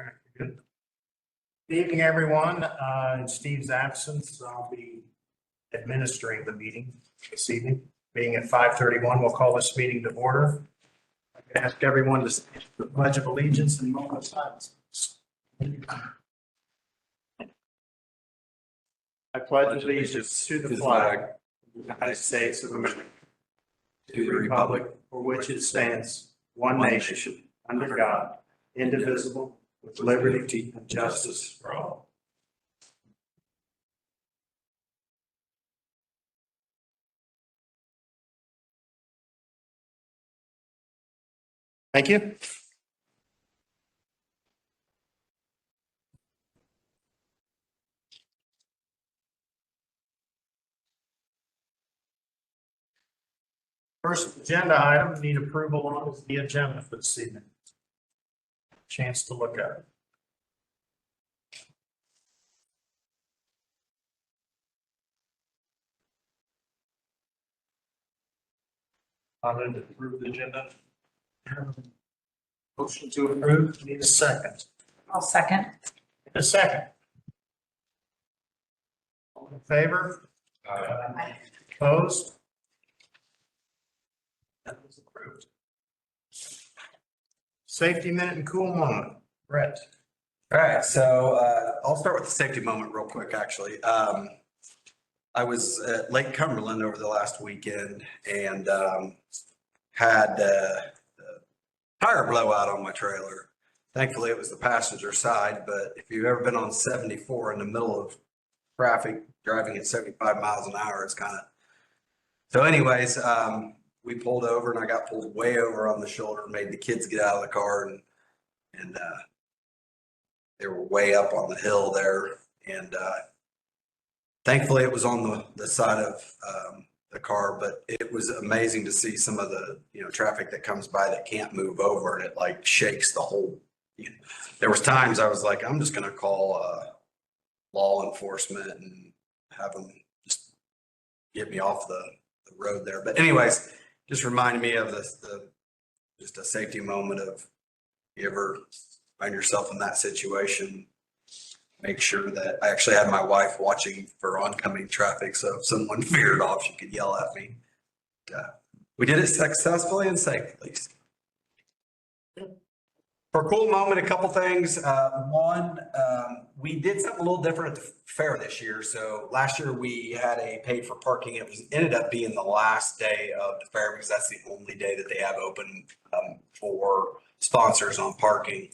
right, good. Good evening, everyone. In Steve's absence, I'll be administering the meeting this evening. Being at 5:31, we'll call this meeting to order. I can ask everyone to stand for the Pledge of Allegiance and moment of silence. I pledge allegiance to the flag of the United States of America, to the republic for which it stands, one nation, under God, indivisible, with liberty and justice for all. Thank you. First agenda item, need approval on is the agenda for this evening. Chance to look at it. I'm going to approve the agenda. Motion to approve, need a second. I'll second. A second. All in favor? Aye. Opposed? That was approved. Safety minute and cool moment. Brett. All right, so I'll start with the safety moment real quick, actually. I was at Lake Cumberland over the last weekend and had a tire blowout on my trailer. Thankfully, it was the passenger side, but if you've ever been on 74 in the middle of traffic, driving at 75 miles an hour, it's kind of... So anyways, we pulled over and I got pulled way over on the shoulder, made the kids get out of the car and they were way up on the hill there. And thankfully it was on the side of the car, but it was amazing to see some of the, traffic that comes by that can't move over, and it like shakes the whole, there was times I was like, I'm just going to call law enforcement and have them just get me off the road there. But anyways, just reminded me of just a safety moment of, you ever find yourself in that situation, make sure that I actually had my wife watching for oncoming traffic. So if someone veered off, she could yell at me. We did it successfully and safely. For a cool moment, a couple things. One, we did something a little different at the fair this year. So last year we had a paid for parking. It ended up being the last day of the fair because that's the only day that they have open for sponsors on parking.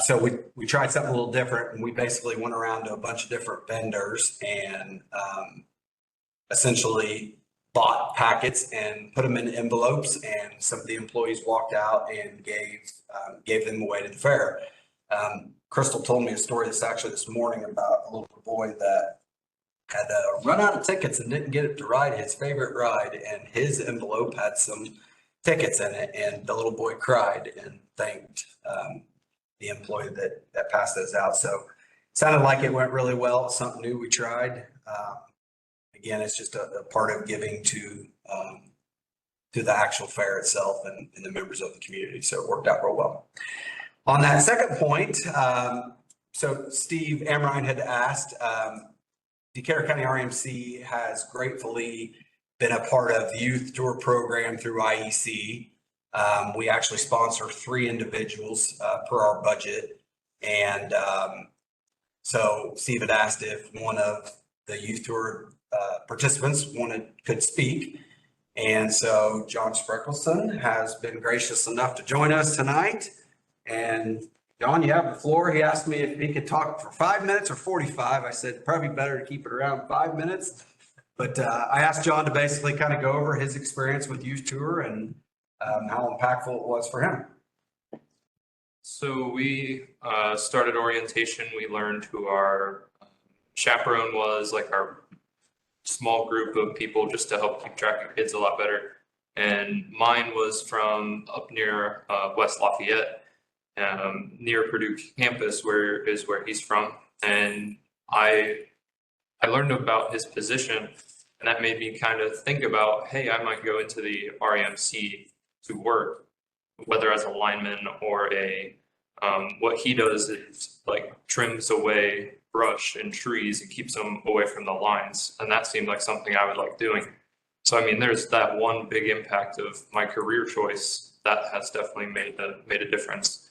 So we tried something a little different, and we basically went around to a bunch of different vendors and essentially bought packets and put them in envelopes, and some of the employees walked out and gave them away to the fair. Crystal told me a story this morning about a little boy that had run out of tickets and didn't get it to ride his favorite ride, and his envelope had some tickets in it, and the little boy cried and thanked the employee that passed those out. So it sounded like it went really well. It's something new we tried. Again, it's just a part of giving to the actual fair itself and the members of the community. So it worked out real well. On that second point, so Steve Amrine had asked, Decatur County RMC has gratefully been a part of the youth tour program through IEC. We actually sponsor 3 individuals per our budget. And so Steve had asked if one of the youth tour participants could speak. And so John Spreckleson has been gracious enough to join us tonight. And John, you have the floor. He asked me if he could talk for 5 minutes or 45. I said, probably better to keep it around 5 minutes. But I asked John to basically kind of go over his experience with youth tour and how impactful it was for him. So we started orientation. We learned who our chaperone was, like our small group of people just to help keep track of kids a lot better. And mine was from up near West Lafayette, near Purdue campus, where he's from. And I learned about his position, and that made me kind of think about, hey, I might go into the RMC to work, whether as a lineman or a What he does is like trims away brush and trees and keeps them away from the lines. And that seemed like something I would like doing. So I mean, there's that one big impact of my career choice that has definitely made a difference.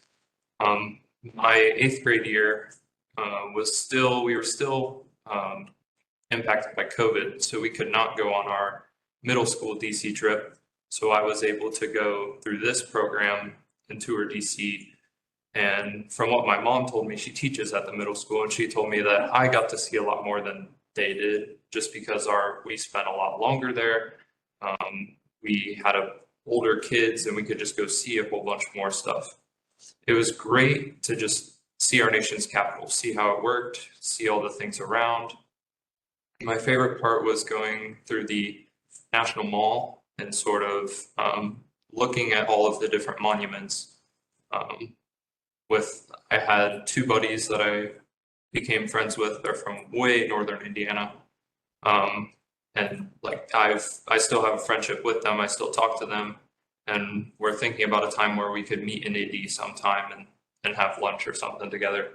My 8th grade year we were still impacted by COVID, so we could not go on our middle school DC trip. So I was able to go through this program and tour DC. And from what my mom told me, she teaches at the middle school, and she told me that I got to see a lot more than they did, just because we spent a lot longer there. We had older kids, and we could just go see a whole bunch more stuff. It was great to just see our nation's capital, see how it worked, see all the things around. My favorite part was going through the National Mall and sort of looking at all of the different monuments. I had 2 buddies that I became friends with. They're from way northern Indiana. And like I still have a friendship with them. I still talk to them. And we're thinking about a time where we could meet in AD sometime and have lunch or something together.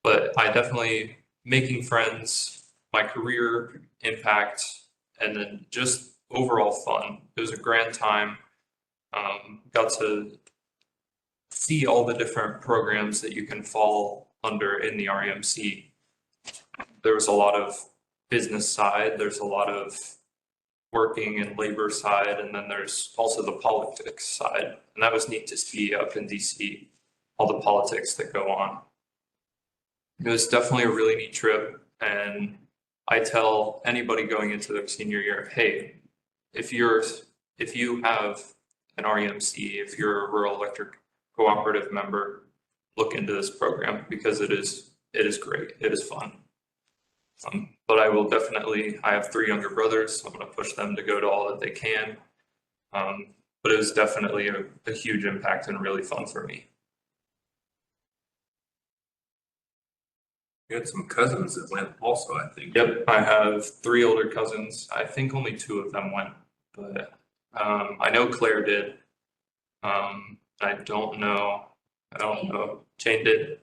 But I definitely, making friends, my career impact, and then just overall fun. It was a grand time. Got to see all the different programs that you can fall under in the REMC. There was a lot of business side, there's a lot of working and labor side, and then there's also the politics side. And that was neat to see up in DC, all the politics that go on. It was definitely a really neat trip. And I tell anybody going into their senior year, hey, if you have an REMC, if you're a rural electric cooperative member, look into this program, because it is great. It is fun. But I have 3 younger brothers, so I'm going to push them to go to all that they can. But it was definitely a huge impact and really fun for me. You had some cousins that went also, I think. Yep, I have 3 older cousins. I think only 2 of them went, but I know Claire did. I don't know. Jane did.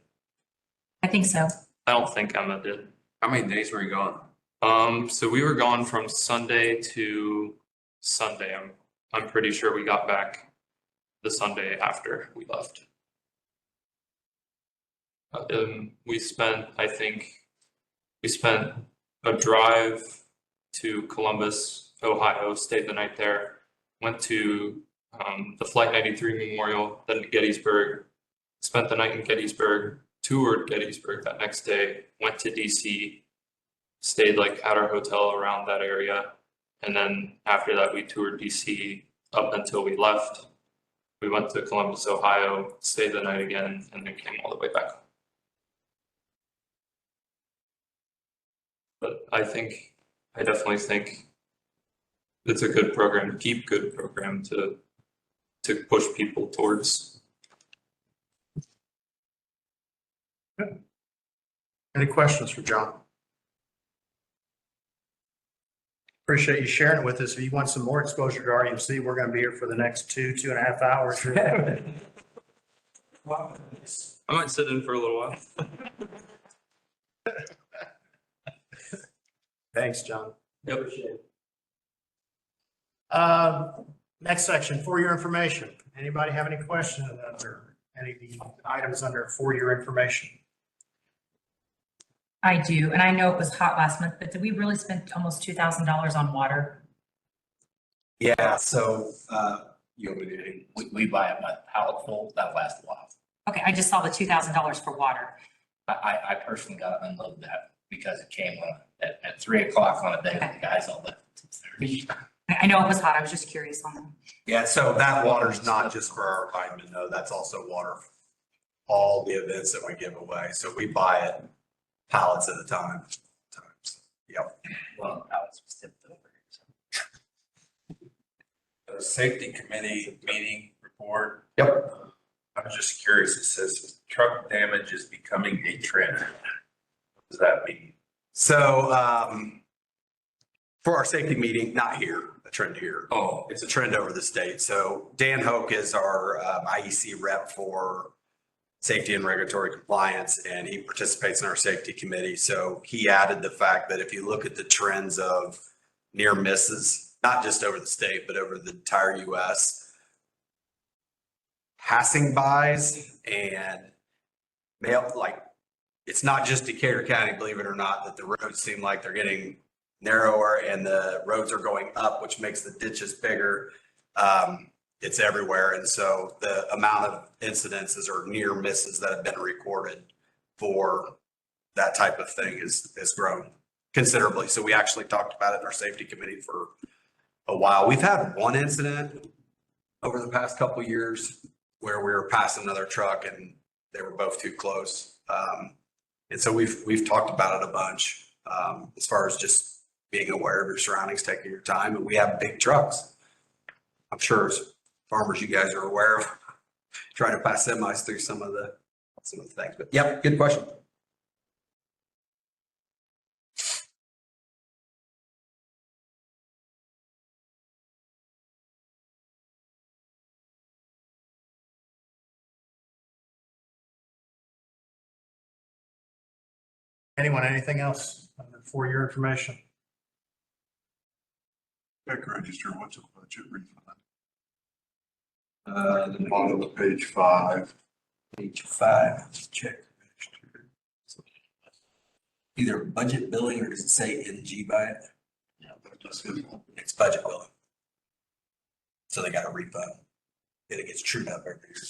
I think so. I don't think Emma did. How many days were you gone? So we were gone from Sunday to Sunday. I'm pretty sure we got back the Sunday after we left. We spent a drive to Columbus, Ohio, stayed the night there, went to the Flight 93 Memorial, then to Gettysburg, spent the night in Gettysburg, toured Gettysburg that next day, went to DC, stayed like at our hotel around that area. And then after that, we toured DC up until we left. We went to Columbus, Ohio, stayed the night again, and then came all the way back. But I definitely think it's a good program, good program to push people towards. Good. Any questions for John? Appreciate you sharing it with us. If you want some more exposure to REMC, we're going to be here for the next 2.5 hours. I might sit in for a little while. Thanks, John. Yep. Appreciate it. Next section, for your information. Anybody have any questions under any of the items under for your information? I do, and I know it was hot last month, but did we really spend almost $2,000 on water? Yeah, so you want me to We buy a pallet full, that lasts a while. Okay, I just saw the $2,000 for water. I personally got to unload that because it came at 3 o'clock on a day that the guys all left at 2:30. I know it was hot. I was just curious on them. Yeah, so that water's not just for our linemen, though. That's also water for all the events that we give away. So we buy it pallets at a time. Yep. One of the pallets was tipped over. The safety committee meeting report. Yep. I was just curious, it says truck damage is becoming a trend. What does that mean? So for our safety meeting, not here, a trend here. Oh, It's a trend over the state. So Dan Hoke is our IEC rep for safety and regulatory compliance, and he participates in our safety committee. So he added the fact that if you look at the trends of near misses, not just over the state, but over the entire US, passing bys and it's not just Decatur County, believe it or not, that the roads seem like they're getting narrower and the roads are going up, which makes the ditches bigger. It's everywhere. And so the amount of incidences or near misses that have been recorded for that type of thing has grown considerably. So we actually talked about it in our safety committee for a while. We've had one incident over the past couple of years where we were passing another truck and they were both too close. And so we've talked about it a bunch, as far as just being aware of your surroundings, taking your time. And we have big trucks. I'm sure as farmers, you guys are aware of trying to pass semis through some of the things. But yep, good question. Anyone, anything else for your information? Check register, what's a budget refund? The Bottom of page 5. Page 5, check. Either budget billing or does it say NG by it? It's budget billing. So they got a refund. And it gets trued up every year.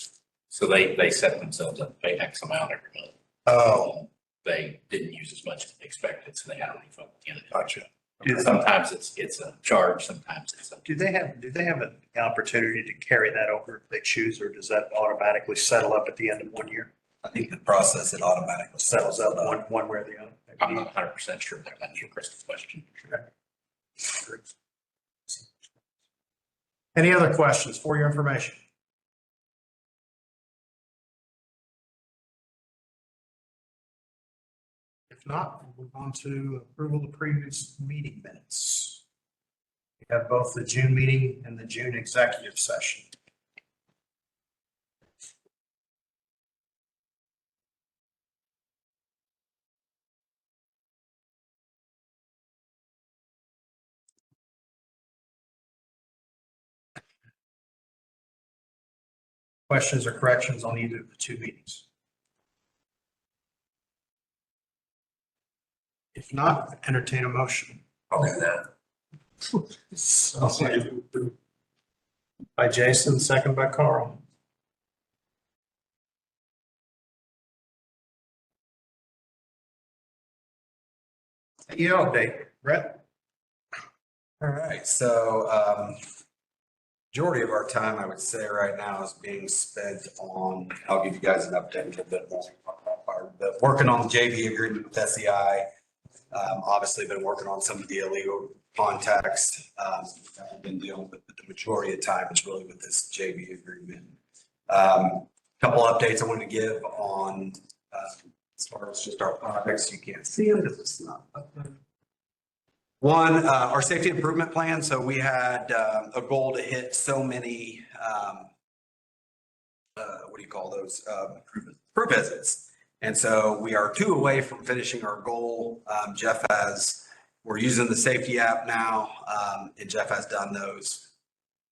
So they set themselves up to pay X amount every month. Oh, They didn't use as much as they expected, so they had a refund at the end of gotcha. it. Sometimes it's a charge, sometimes it's a. Do they have an opportunity to carry that over if they choose, or does that automatically settle up at the end of 1 year? I think the process, it automatically Settles up one way or the other? I'm not 100% sure there. That's your Crystal's question. Any other questions for your information? If not, we'll move on to approval of previous meeting minutes. We have both the June meeting and the June executive session. Questions or corrections on either of the two meetings? If not, entertain a motion. I'll do that. By Jason, second by Carl. CEO update, Brett? All right, so majority of our time, I would say right now is being spent on, I'll give you guys an update a little bit more. But working on the JV agreement with SEI. Obviously been working on some of the illegal contacts. I've been dealing with, but the majority of time is really with this JV agreement. Couple updates I wanted to give on as far as just our projects. You can't see them because it's not up there. One, our safety improvement plan. So we had a goal to hit so many, what do you call those? Group visits. And so we are 2 away from finishing our goal. We're using the safety app now, and Jeff has done those.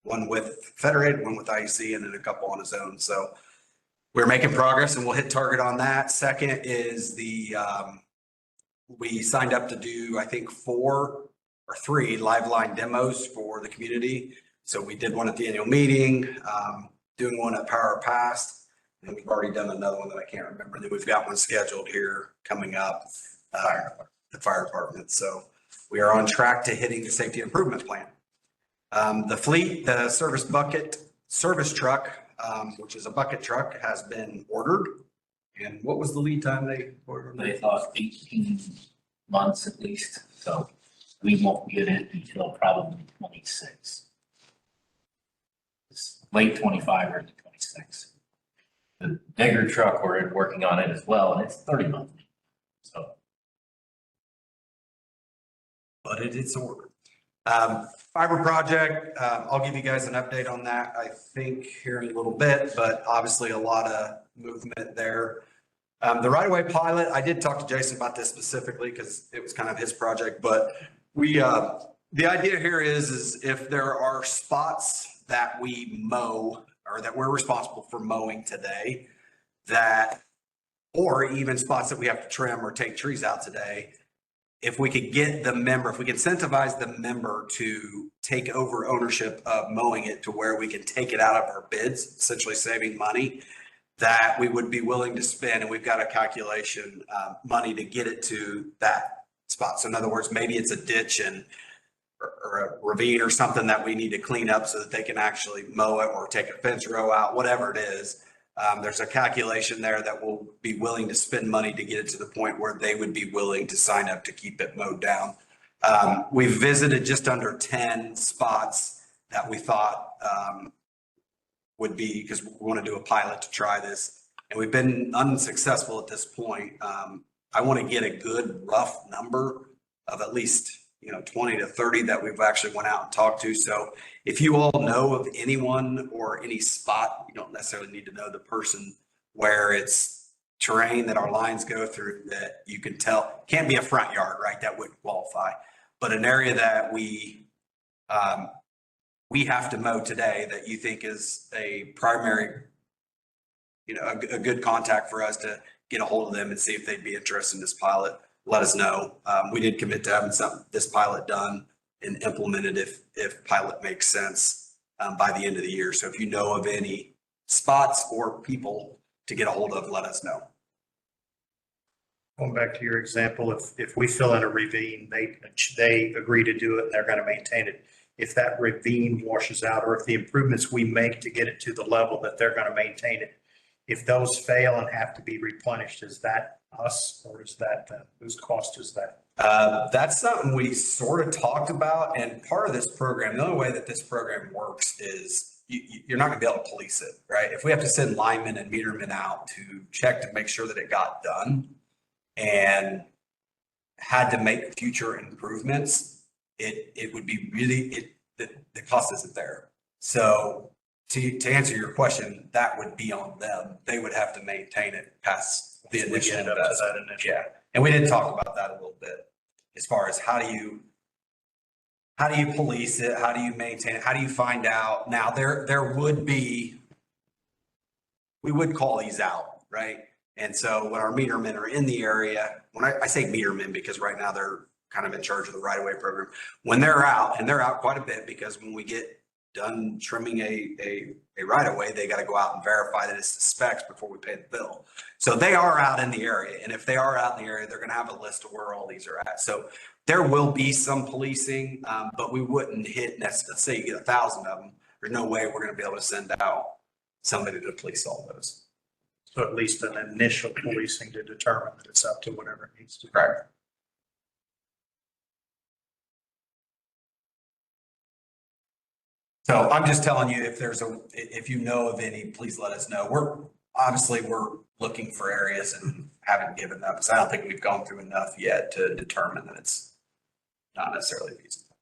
One with Federated, one with IEC, and then a couple on his own. So we're making progress and we'll hit target on that. Second is we signed up to do, I think 4 or 3 live line demos for the community. So we did one at the annual meeting, doing one at Power Past. And we've already done another one that I can't remember. Then we've got one scheduled here coming up, the fire department. So we are on track to hitting the safety improvement plan. The fleet, the service truck, which is a bucket truck, has been ordered. And what was the lead time they ordered? They thought 18 months at least, so we won't get it until probably 26. It's late 25 or 26. The digger truck, we're working on it as well, and it's 30 months. So. But it's ordered. Fiber project, I'll give you guys an update on that, I think here in a little bit, but obviously a lot of movement there. The right-of-way pilot, I did talk to Jason about this specifically because it was kind of his project, but the idea here is if there are spots that we mow or that we're responsible for mowing today or even spots that we have to trim or take trees out today, if we could get the member, if we can incentivize the member to take over ownership of mowing it to where we can take it out of our bids, essentially saving money, that we would be willing to spend, and we've got a calculation, money to get it to that spot. So in other words, maybe it's a ditch or a ravine or something that we need to clean up so that they can actually mow it or take a fence row out, whatever it is. There's a calculation there that we'll be willing to spend money to get it to the point where they would be willing to sign up to keep it mowed down. We've visited just under 10 spots that we thought would be, because we want to do a pilot to try this. And we've been unsuccessful at this point. I want to get a good rough number of at least 20 to 30 that we've actually went out and talked to. So if you all know of anyone or any spot, you don't necessarily need to know the person, where it's terrain that our lines go through that you can tell, can't be a front yard, right? That wouldn't qualify, but an area that we have to mow today that you think is a primary, a good contact for us to get a hold of them and see if they'd be interested in this pilot, let us know. We did commit to having this pilot done and implemented if pilot makes sense by the end of the year. So if you know of any spots or people to get a hold of, let us know. Going back to your example, if we fill in a ravine, they agree to do it and they're going to maintain it. If that ravine washes out, or if the improvements we make to get it to the level that they're going to maintain it, if those fail and have to be replenished, is that us, or is that whose cost is that? That's something we sort of talked about, and part of this program, the only way that this program works is you're not going to be able to police it, right? If we have to send linemen and metermen out to check to make sure that it got done and had to make future improvements, it would be really, the cost isn't there. So to answer your question, that would be on them. They would have to maintain it past the initial investment. Yeah. And we did talk about that a little bit as far as how do you police it? How do you maintain it? How do you find out? Now there would be, we would call these out, right? And so when our metermen are in the area, when I say metermen, because right now they're kind of in charge of the right-of-way program, when they're out, and they're out quite a bit, because when we get done trimming a right-of-way, they got to go out and verify that it's the specs before we pay the bill. So they are out in the area. And if they are out in the area, they're going to have a list of where all these are at. So there will be some policing, but we wouldn't hit, let's say you get 1,000 of them, there's no way we're going to be able to send out somebody to police all those. So at least an initial policing to determine that it's up to whatever it needs to be. Right. So I'm just telling you, if you know of any, please let us know. We're looking for areas and haven't given up, because I don't think we've gone through enough yet to determine that it's not necessarily feasible.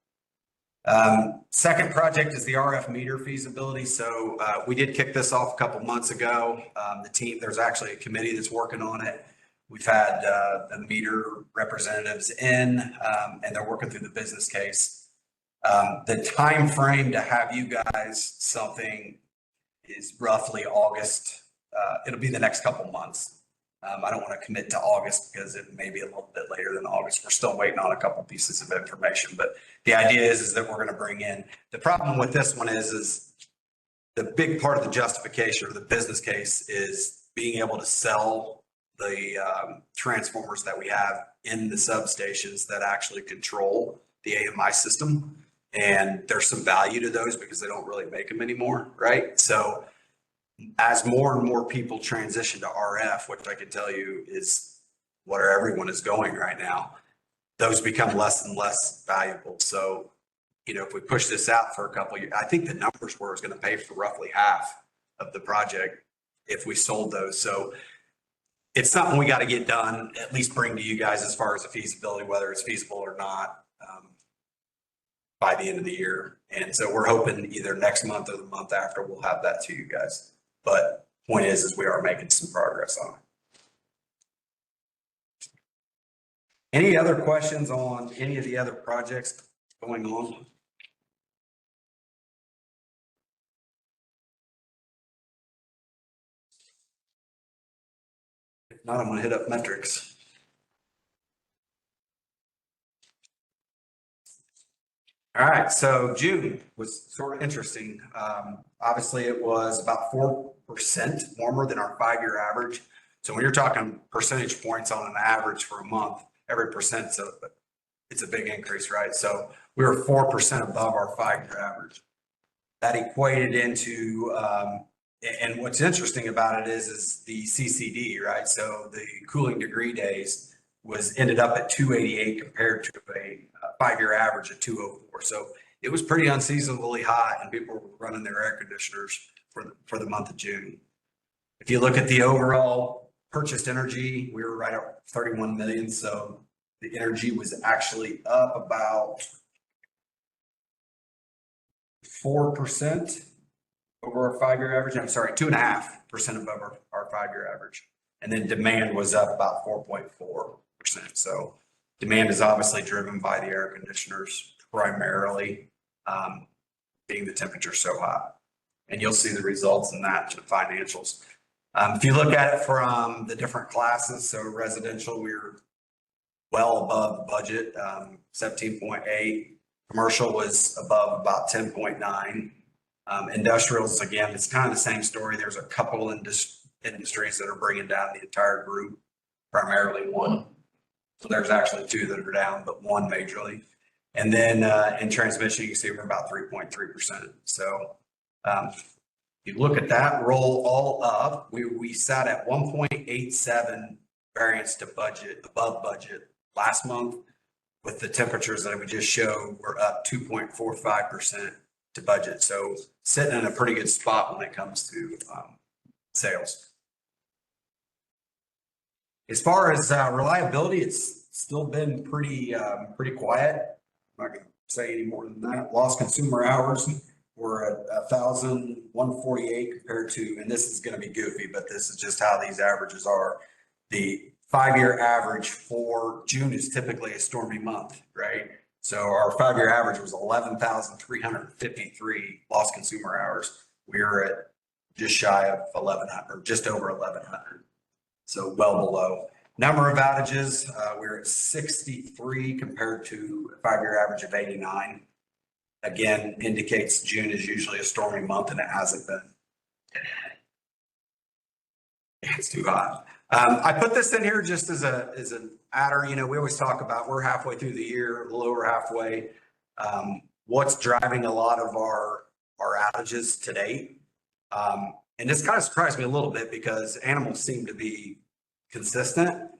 Second project is the RF meter feasibility. So we did kick this off a couple months ago. There's actually a committee that's working on it. We've had the meter representatives in, and they're working through the business case. The time frame to have you guys something is roughly August. It'll be the next couple months. I don't want to commit to August because it may be a little bit later than August. We're still waiting on a couple pieces of information, but the idea is that we're going to bring in. The problem with this one is the big part of the justification or the business case is being able to sell the transformers that we have in the substations that actually control the AMI system. And there's some value to those because they don't really make them anymore, right? So as more and more people transition to RF, which I can tell you is where everyone is going right now, those become less and less valuable. So, if we push this out for a couple of years, I think the numbers were it's going to pay for roughly half of the project if we sold those. So it's something we got to get done, at least bring to you guys as far as the feasibility, whether it's feasible or not, by the end of the year. And so we're hoping either next month or the month after we'll have that to you guys. But point is we are making some progress on it. Any other questions on any of the other projects going on? If not, I'm gonna hit up metrics. All right, so June was sort of interesting. Obviously, it was about 4% warmer than our 5-year average. So when you're talking percentage points on an average for a month, every percent, so it's a big increase, right? So we were 4% above our 5-year average. That equated into, and what's interesting about it is the CCD, right? So the cooling degree days ended up at 288 compared to a 5-year average of 204. So it was pretty unseasonably hot, and people were running their air conditioners for the month of June. If you look at the overall purchased energy, we were right at 31 million. So the energy was actually up about 4% over our 5-year average. I'm sorry, 2.5% above our 5-year average. And then demand was up about 4.4%. So demand is obviously driven by the air conditioners primarily, being the temperature so hot. And you'll see the results in that in the financials. If you look at it from the different classes, so residential, we're well above budget, 17.8. Commercial was above about 10.9. Industrials, again, it's kind of the same story. There's a couple industries that are bringing down the entire group, primarily one. So there's actually 2 that are down, but 1 majorly. And then in transmission, you can see we're about 3.3%. So you look at that, roll all up, we sat at 1.87 variance to budget, above budget last month. With the temperatures that we just showed, we're up 2.45% to budget. So sitting in a pretty good spot when it comes to sales. As far as reliability, it's still been pretty quiet. I'm not going to say any more than that. Lost consumer hours were at 1,148 compared to, and this is going to be goofy, but this is just how these averages are. The 5-year average for June is typically a stormy month, right? So our 5-year average was 11,353 lost consumer hours. We are at just shy of 1,100, or just over 1,100. So well below. Number of outages, we're at 63 compared to a 5-year average of 89. Again, indicates June is usually a stormy month, and it hasn't been. It's too hot. I put this in here just as an adder. You know, we always talk about we're halfway through the year, a little over halfway. What's driving a lot of our outages to date? And this kind of surprised me a little bit because animals seem to be consistent,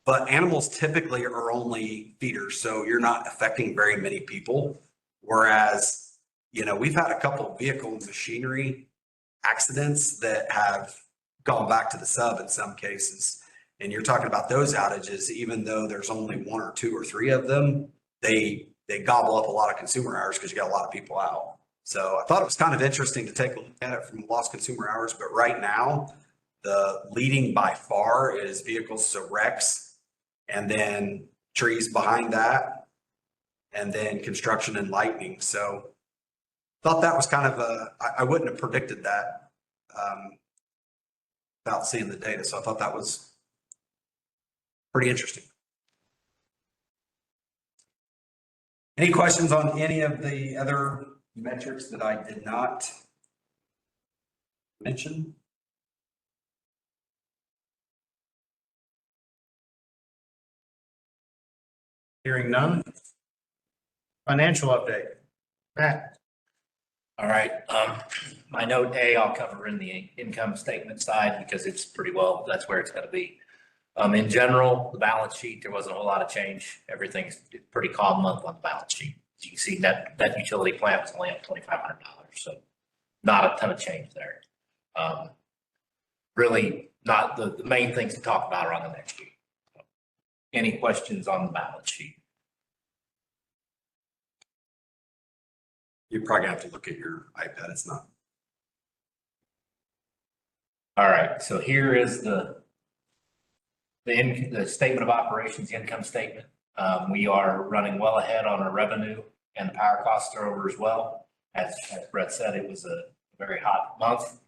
but animals typically are only feeders, so you're not affecting very many people. Whereas, you know, we've had a couple of vehicle and machinery accidents that have gone back to the sub in some cases. And you're talking about those outages, even though there's only 1 or 2 or 3 of them, they gobble up a lot of consumer hours because you got a lot of people out. So I thought it was kind of interesting to take a look at it from lost consumer hours, but right now, the leading by far is vehicles, so wrecks, and then trees behind that, and then construction and lightning. So thought that was kind of I wouldn't have predicted that without seeing the data. So I thought that was pretty interesting. Any questions on any of the other metrics that I did not mention? Hearing none. Financial update. Matt. All right, my note A, I'll cover in the income statement side because it's pretty well, that's where it's gonna be. In general, the balance sheet, there wasn't a whole lot of change. Everything's pretty calm month on the balance sheet. As you can see, that utility plant was only up $2,500, so not a ton of change there. Really not the main things to talk about are on the next sheet. Any questions on the balance sheet? You probably have to look at your iPad. It's not. All right, so here is the statement of operations, the income statement. We are running well ahead on our revenue, and the power costs are over as well. As Brett said, it was a very hot month.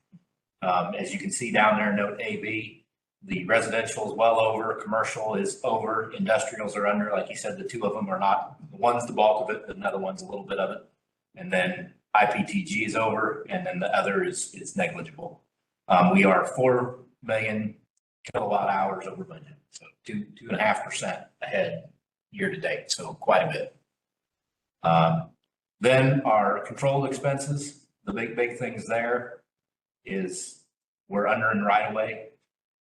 As you can see down there, note AB, the residential is well over, commercial is over, industrials are under. Like you said, the two of them are not, one's the bulk of it, another one's a little bit of it. And then IPTG is over, and then the other is negligible. We are 4 million kilowatt hours over budget, so 2.5% ahead year to date, so quite a bit. Then our controlled expenses, the big things there is we're under in right of way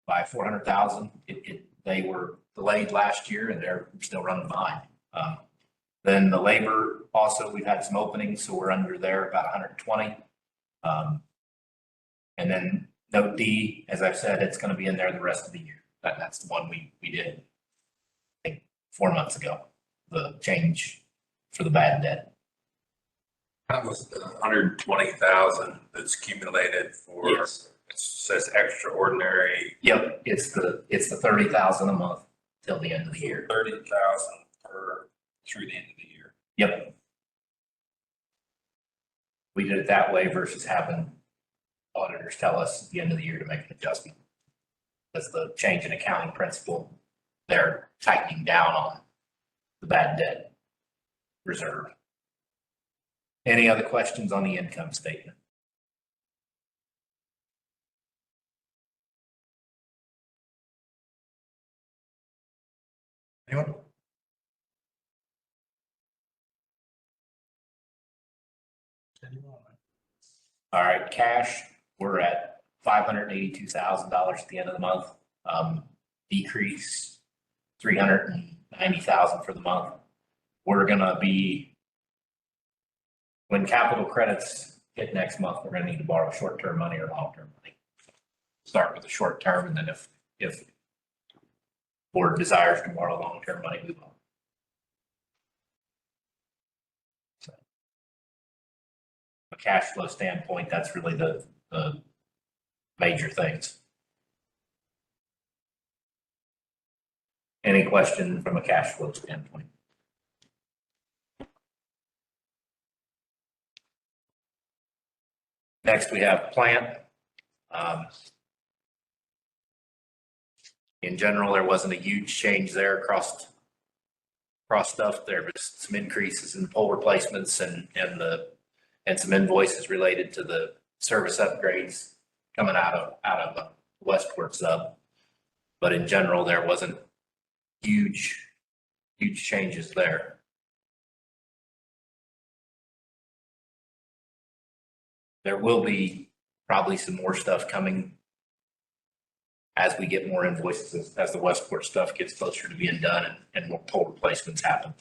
by 400,000. They were delayed last year and they're still running behind. Then the labor also, we've had some openings, so we're under there about 120. And then note D, as I've said, it's going to be in there the rest of the year. That's the one we did, I think, 4 months ago, the change for the bad debt. That was the 120,000 that's accumulated for, it Yes. says extraordinary, Yep, it's the 30,000 a month till the end of the year. 30,000 per, through the end of the year. Yep. We did it that way versus having auditors tell us at the end of the year to make an adjustment. That's the change in accounting principle. They're tightening down on the bad debt reserve. Any other questions on the income statement? Anyone? All right, cash, we're at $582,000 at the end of the month. Decrease 390,000 for the month. We're gonna be, when capital credits hit next month, we're gonna need to borrow short-term money or long-term money. Start with the short term, and then if board desires to borrow long-term money, we will. So, from a cash flow standpoint, that's really the major things. Any question from a cash flow standpoint? Next, we have plant. In general, there wasn't a huge change there across stuff. There was some increases in pole replacements and some invoices related to the service upgrades coming out of Westport sub. But in general, there wasn't huge changes there. There will be probably some more stuff coming as we get more invoices, as the Westport stuff gets closer to being done and more pole replacements happen.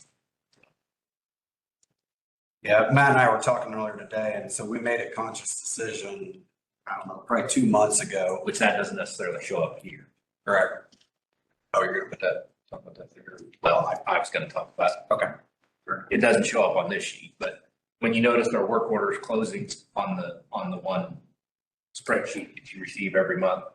Yeah, Matt and I were talking earlier today, and so we made a conscious decision, I don't know, probably 2 months ago. Which that doesn't necessarily show up here. Correct. Oh, you're gonna talk about that figure? Well, I was gonna talk about it. Okay. It doesn't show up on this sheet, but when you notice our work orders closings on the one spreadsheet that you receive every month,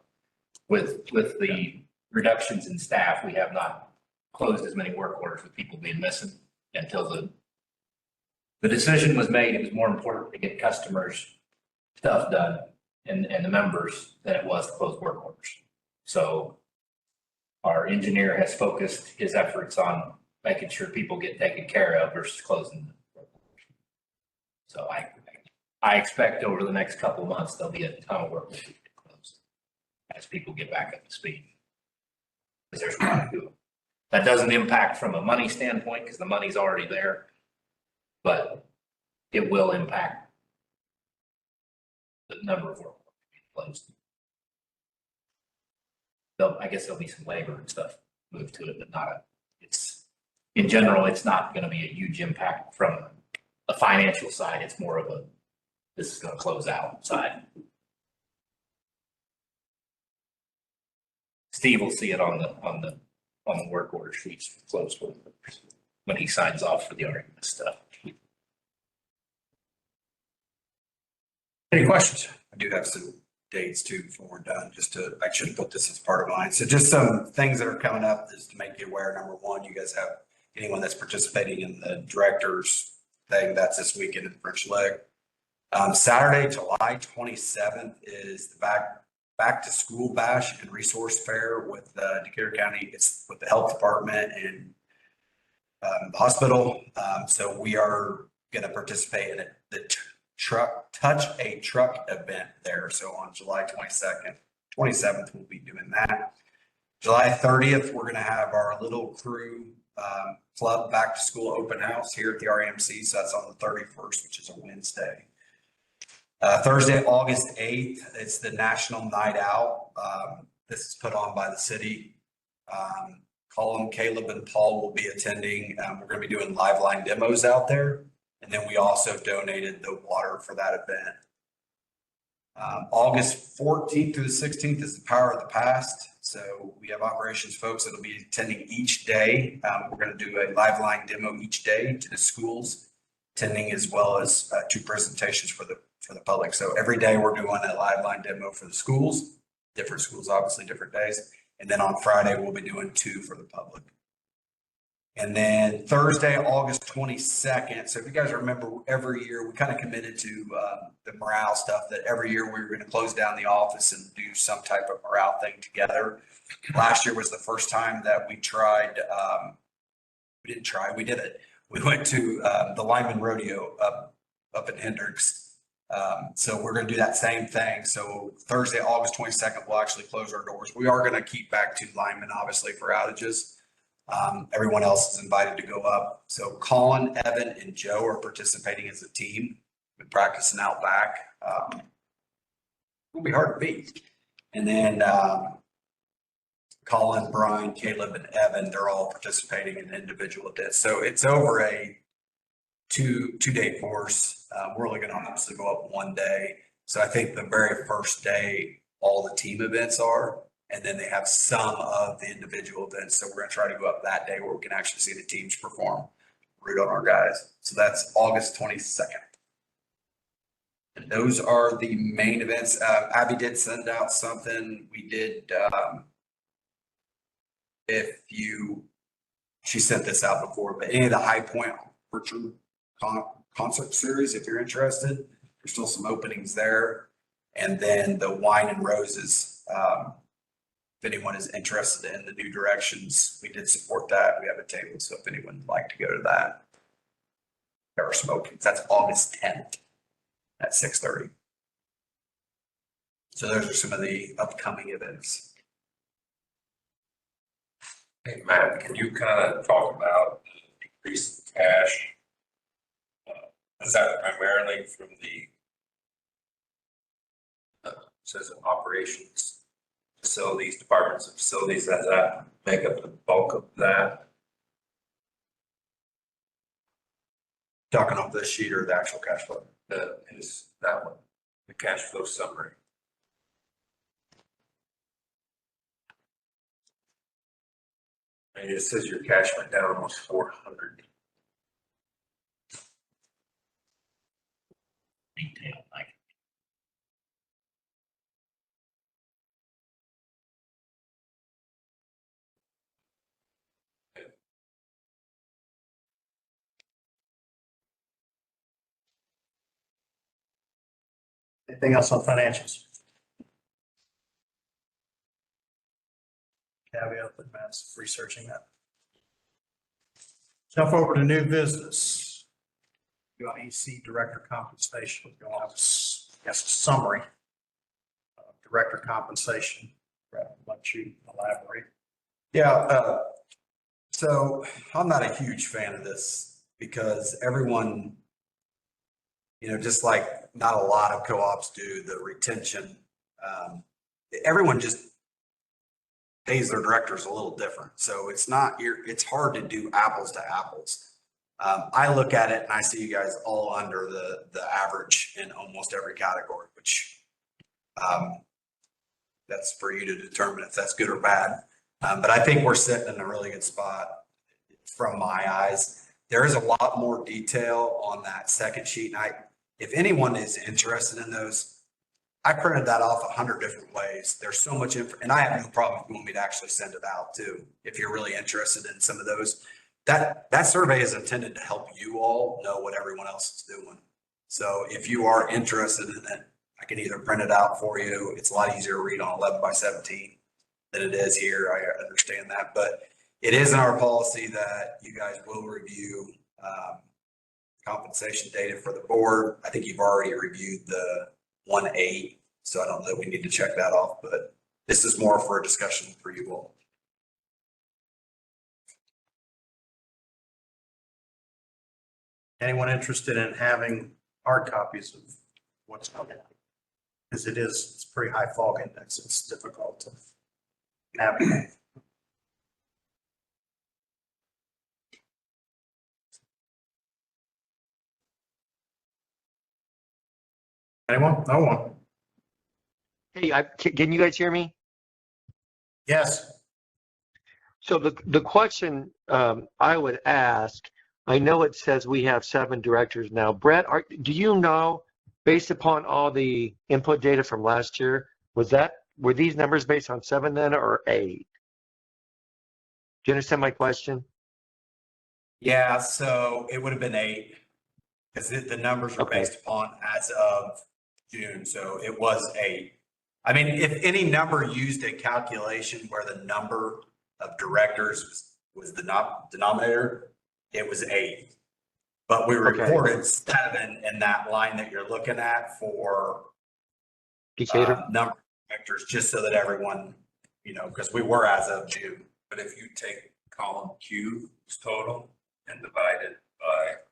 with the reductions in staff, we have not closed as many work orders with people being missing until the decision was made. It was more important to get customers' stuff done and the members than it was to close work orders. So our engineer has focused his efforts on making sure people get taken care of versus closing the work orders. So I expect over the next couple of months, there'll be a ton of work orders to get closed as people get back up to speed. Because there's quite a few. That doesn't impact from a money standpoint because the money's already there, but it will impact the number of work being closed. I guess there'll be some labor and stuff moved to it, but in general, it's not going to be a huge impact from a financial side. It's more of this is going to close out side. Steve will see it on the work order sheets closed when he signs off for the argument stuff. Any questions? I do have some dates too before we're done, I should put this as part of mine. So just some things that are coming up is to make you aware. Number one, you guys have anyone that's participating in the directors thing, that's this weekend in French Lick. Saturday, July 27th is the back to school bash and resource fair with Decatur County. It's with the health department and the hospital. So we are going to participate in the touch a truck event there. So on July 27th, we'll be doing that. July 30th, we're going to have our little crew club back to school open house here at the RMC. So that's on the 31st, which is a Wednesday. Thursday, August 8th, it's the National Night Out. This is put on by the city. Colin, Caleb, and Paul will be attending. We're going to be doing live line demos out there. And then we also donated the water for that event. August 14th through the 16th is the Power of the Past. So we have operations folks that'll be attending each day. We're going to do a live line demo each day to the schools, attending, as well as 2 presentations for the public. So every day we're doing a live line demo for the schools, different schools, obviously different days. And then on Friday, we'll be doing 2 for the public. And then Thursday, August 22nd. So if you guys remember, every year we kind of committed to the morale stuff, that every year we were going to close down the office and do some type of morale thing together. Last year was the first time that we tried. We didn't try, we did it. We went to the Lyman Rodeo up in Hendricks. So we're going to do that same thing. So Thursday, August 22nd, we'll actually close our doors. We are going to keep back to Lyman, obviously, for outages. Everyone else is invited to go up. So Colin, Evan, and Joe are participating as a team. We're practicing out back. It'll be hard to beat. And then Colin, Brian, Caleb, and Evan, they're all participating in individual events. So it's over a two-day course. We're only going to obviously go up one day. So I think the very first day, all the team events are, and then they have some of the individual events. So we're going to try to go up that day where we can actually see the teams perform, root on our guys. So that's August 22nd. And those are the main events. Abby did send out something. We did, she sent this out before, but any of the High Point Orchard concert series, if you're interested, there's still some openings there. And then the Wine and Roses, if anyone is interested in the new directions, we did support that. We have a table, so if anyone would like to go to that, there are smoking. That's August 10th at 6:30. So those are some of the upcoming events. Hey, Matt, can you kind of talk about the decrease in cash? Is that primarily from the says operations facilities, departments of facilities, does that make up the bulk of that? Talking off this sheet or the actual cash flow? Is that one, the cash flow summary? And it says your cash went down almost 400. Detail, like. Anything else on financials? Caveat that Matt's researching that. Jump over to new business. UIEC director compensation. We're going to have, I guess, a summary of director compensation. Brad, I'll let you elaborate. Yeah, so I'm not a huge fan of this because everyone, just like not a lot of co-ops do the retention. Everyone just pays their directors a little different. So it's hard to do apples to apples. I look at it and I see you guys all under the average in almost every category, which that's for you to determine if that's good or bad. But I think we're sitting in a really good spot from my eyes. There is a lot more detail on that second sheet. And if anyone is interested in those, I printed that off 100 different ways. There's so much and I have no problem if you want me to actually send it out too, if you're really interested in some of those. That survey is intended to help you all know what everyone else is doing. So if you are interested in it, I can either print it out for you. It's a lot easier to read on 11/17 than it is here. I understand that, but it is in our policy that you guys will review compensation data for the board. I think you've already reviewed the 1A, so I don't know that we need to check that off, but this is more for a discussion for you all. Anyone interested in having hard copies of what's coming? Because it's pretty high fog index. It's difficult to navigate. Anyone? No one? Hey, can you guys hear me? Yes. So the question I would ask, I know it says we have 7 directors now. Brett, do you know, based upon all the input data from last year, were these numbers based on 7 then or 8? Do you understand my question? Yeah, so it would have been 8 because the numbers are Okay. based upon as of June, so it was 8. I mean, if any number used a calculation where the number of directors was the denominator, it was 8. But we Okay. reported 7 in that line that you're looking at for Decatur? number of directors, just so that everyone, because we were as of June. But if you take column Q total and divide it by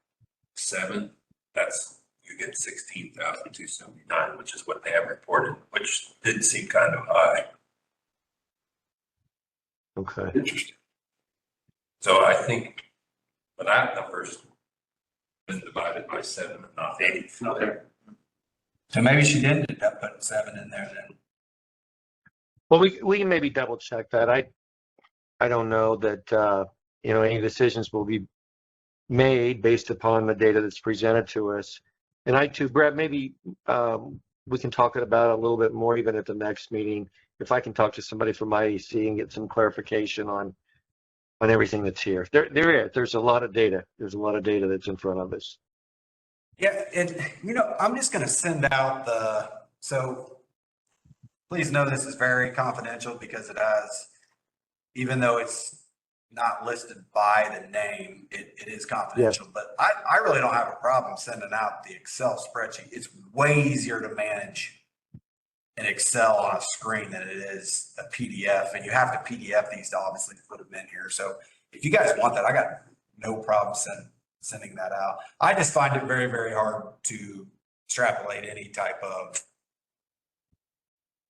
7, you get 16,279, which is what they have reported, which did seem kind of high. Okay. Interesting. So I think for that number's been divided by 7 and not 8. So maybe she did end up putting 7 in there then. Well, we can maybe double check that. I don't know that, any decisions will be made based upon the data that's presented to us. And I too, Brett, maybe we can talk about it a little bit more even at the next meeting. If I can talk to somebody from IEC and get some clarification on everything that's here. There's a lot of data. There's a lot of data that's in front of us. Yeah, and I'm just going to send out so please know this is very confidential because it has, even though it's not listed by the name, it is confidential, but I really don't have a problem sending out the Excel spreadsheet. It's way easier to manage an Excel on a screen than it is a PDF, and you have to PDF these to obviously put them in here. So if you guys want that, I got no problem sending that out. I just find it very, very hard to extrapolate any type of,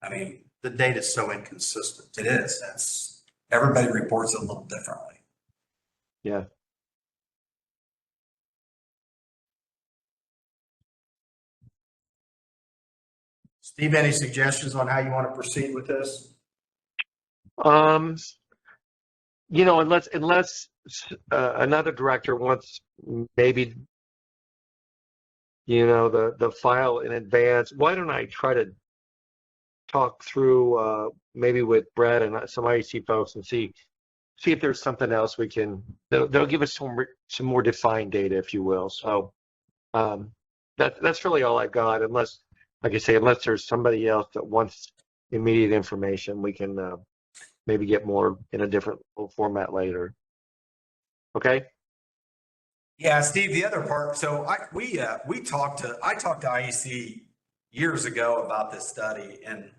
The data is so inconsistent. it is. Everybody reports it a little differently. Yeah. Steve, any suggestions on how you want to proceed with this? Unless another director wants maybe, the file in advance, why don't I try to talk through maybe with Brett and some IEC folks and see if there's something else we can, they'll give us some more defined data, if you will. So that's really all I've got, unless, like I say, unless there's somebody else that wants immediate information, we can maybe get more in a different format later. Okay? Yeah, Steve, the other part, so I talked to IEC years ago about this study, and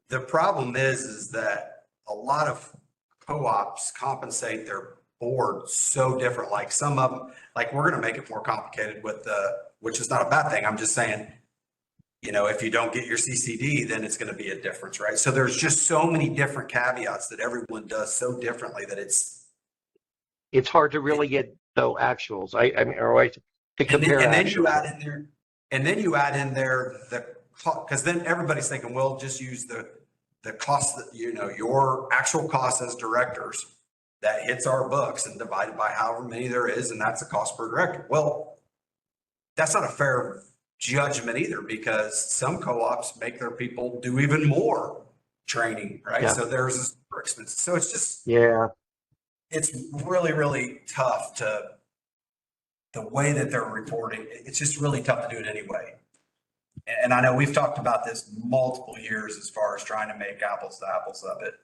the problem is that a lot of co-ops compensate their board so different. Like some of them, like we're going to make it more complicated which is not a bad thing. I'm just saying, if you don't get your CCD, then it's going to be a difference, right? So there's just so many different caveats that everyone does so differently that it's hard to really get though actuals. To compare and then actuals. you add in there because then everybody's thinking, well, just use the cost that, your actual cost as directors that hits our books and divided by however many there is, and that's the cost per director. Well, that's not a fair judgment either, because some co-ops make their people do even more training, right? Yeah. So there's more expenses. So it's just, Yeah, it's really, really tough to, the way that they're reporting, it's just really tough to do it anyway. And I know we've talked about this multiple years as far as trying to make apples to apples of it.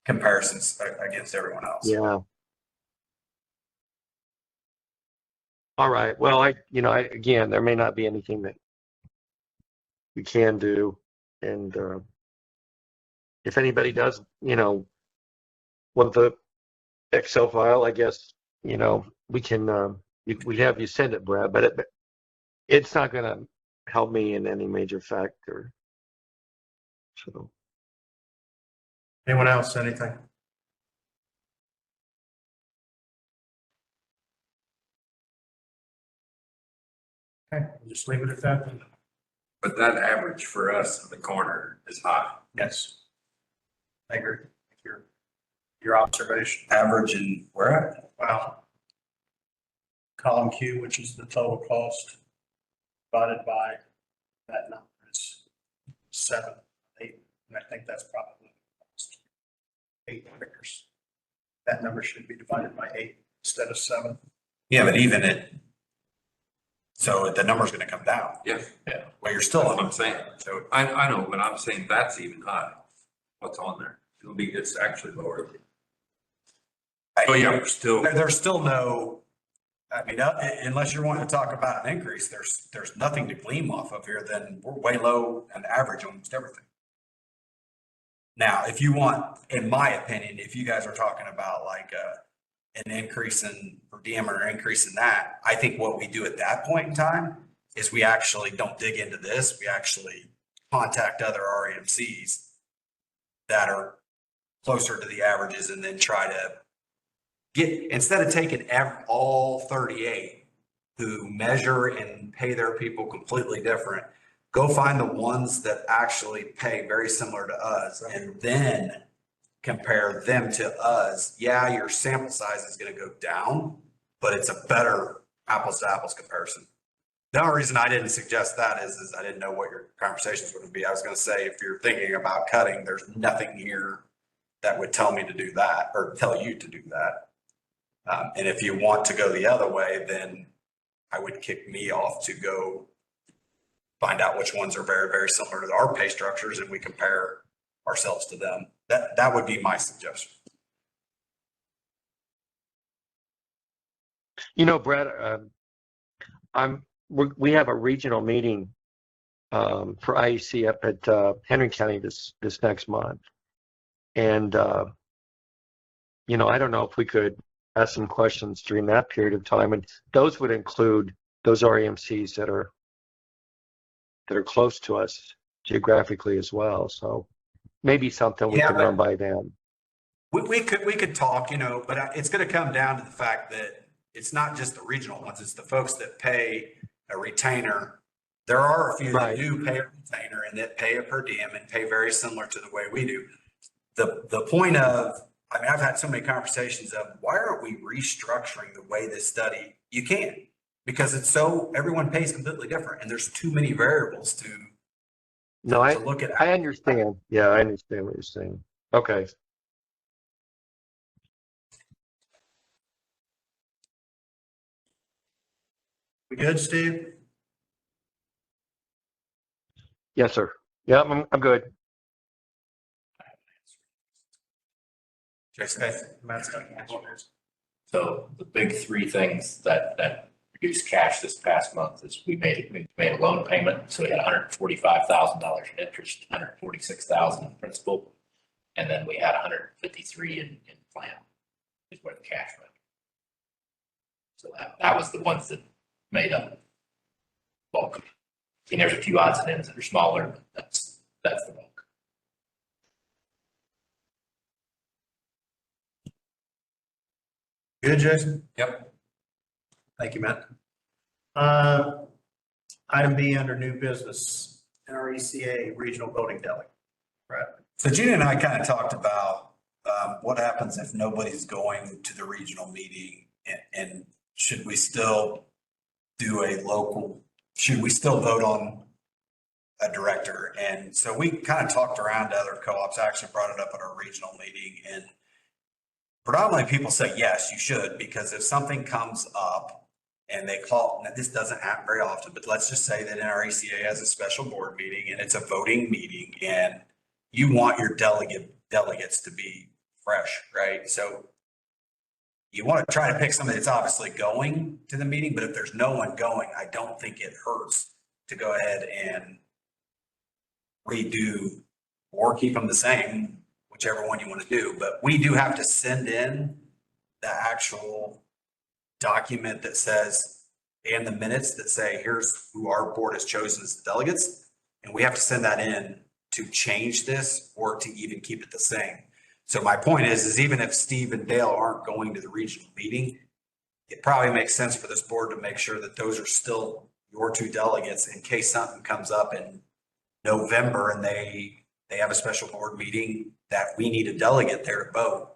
Comparisons against everyone else. yeah. All right. Well, again, there may not be anything that we can do. And if anybody does, want the Excel file, I guess, we can, we have you send it, Brad, but it's not going to help me in any major factor. So, Anyone else, anything? Okay, we'll just leave it at that then. But that average for us in the corner is high. Yes. I agree. Your observation. Average and where at? Wow. Column Q, which is the total cost divided by that number is 7, 8, and I think that's probably 8 figures. That number should be divided by 8 instead of 7. Yeah, but even it, so the number's going to come down. Yeah. Well, you're still That's what on. I'm saying. So I know, but I'm saying that's even high. What's on there? It's actually lower. Oh, yeah, we're still, There's still no, I mean, unless you're wanting to talk about an increase, there's nothing to glean off of here. Then we're way low and average on almost everything. Now, if you want, in my opinion, if you guys are talking about like an increase in per diem or an increase in that, I think what we do at that point in time is we actually don't dig into this. We actually contact other REMCs that are closer to the averages and then try to get, instead of taking all 38 who measure and pay their people completely different, go find the ones that actually pay very similar to us and then compare them to us. Yeah, your sample size is going to go down, but it's a better apples to apples comparison. The only reason I didn't suggest that is I didn't know what your conversations would be. I was going to say, if you're thinking about cutting, there's nothing here that would tell me to do that or tell you to do that. And if you want to go the other way, then I would kick me off to go find out which ones are very, very similar to our pay structures and we compare ourselves to them. That would be my suggestion. Brad, we have a regional meeting for IEC up at Henry County this next month. And, I don't know if we could ask some questions during that period of time. And those would include those REMCs that are close to us geographically as well. So maybe something we can run by them. We could talk, but it's going to come down to the fact that it's not just the regional ones. It's the folks that pay a retainer. There are a few that do pay a retainer and that pay a per diem and pay very similar to the way we do. The point of, I've had so many conversations of why aren't we restructuring the way this study? You can't, because everyone pays completely different and there's too many variables to look at. I understand. Yeah, I understand what you're saying. Okay. We good, Steve? Yes, sir. Yeah, I'm good. Jason, Matt's got answers. So the big three things that reduced cash this past month is we made a loan payment. So we had $145,000 in interest, $146,000 in principal. And then we had $153 in plan is where the cash went. So that was the ones that made up bulk. And there's a few odds and ends that are smaller, but that's the bulk. Good, Jason? Yep. Thank you, Matt. Item B under new business, NRECA Regional Voting Delegate. Right. So Gina and I kind of talked about what happens if nobody's going to the regional meeting and should we still do a local, should we still vote on a director? And so we kind of talked around to other co-ops, I actually brought it up at our regional meeting, and predominantly people say, yes, you should, because if something comes up and they call, now this doesn't happen very often, but let's just say that NRACA has a special board meeting and it's a voting meeting and you want your delegates to be fresh, right? So you want to try to pick somebody that's obviously going to the meeting, but if there's no one going, I don't think it hurts to go ahead and redo or keep them the same, whichever one you want to do. But we do have to send in the actual document that says, and the minutes that say, here's who our board has chosen as the delegates. And we have to send that in to change this or to even keep it the same. So my point is even if Steve and Dale aren't going to the regional meeting, it probably makes sense for this board to make sure that those are still your two delegates in case something comes up in November and they have a special board meeting that we need a delegate there to vote.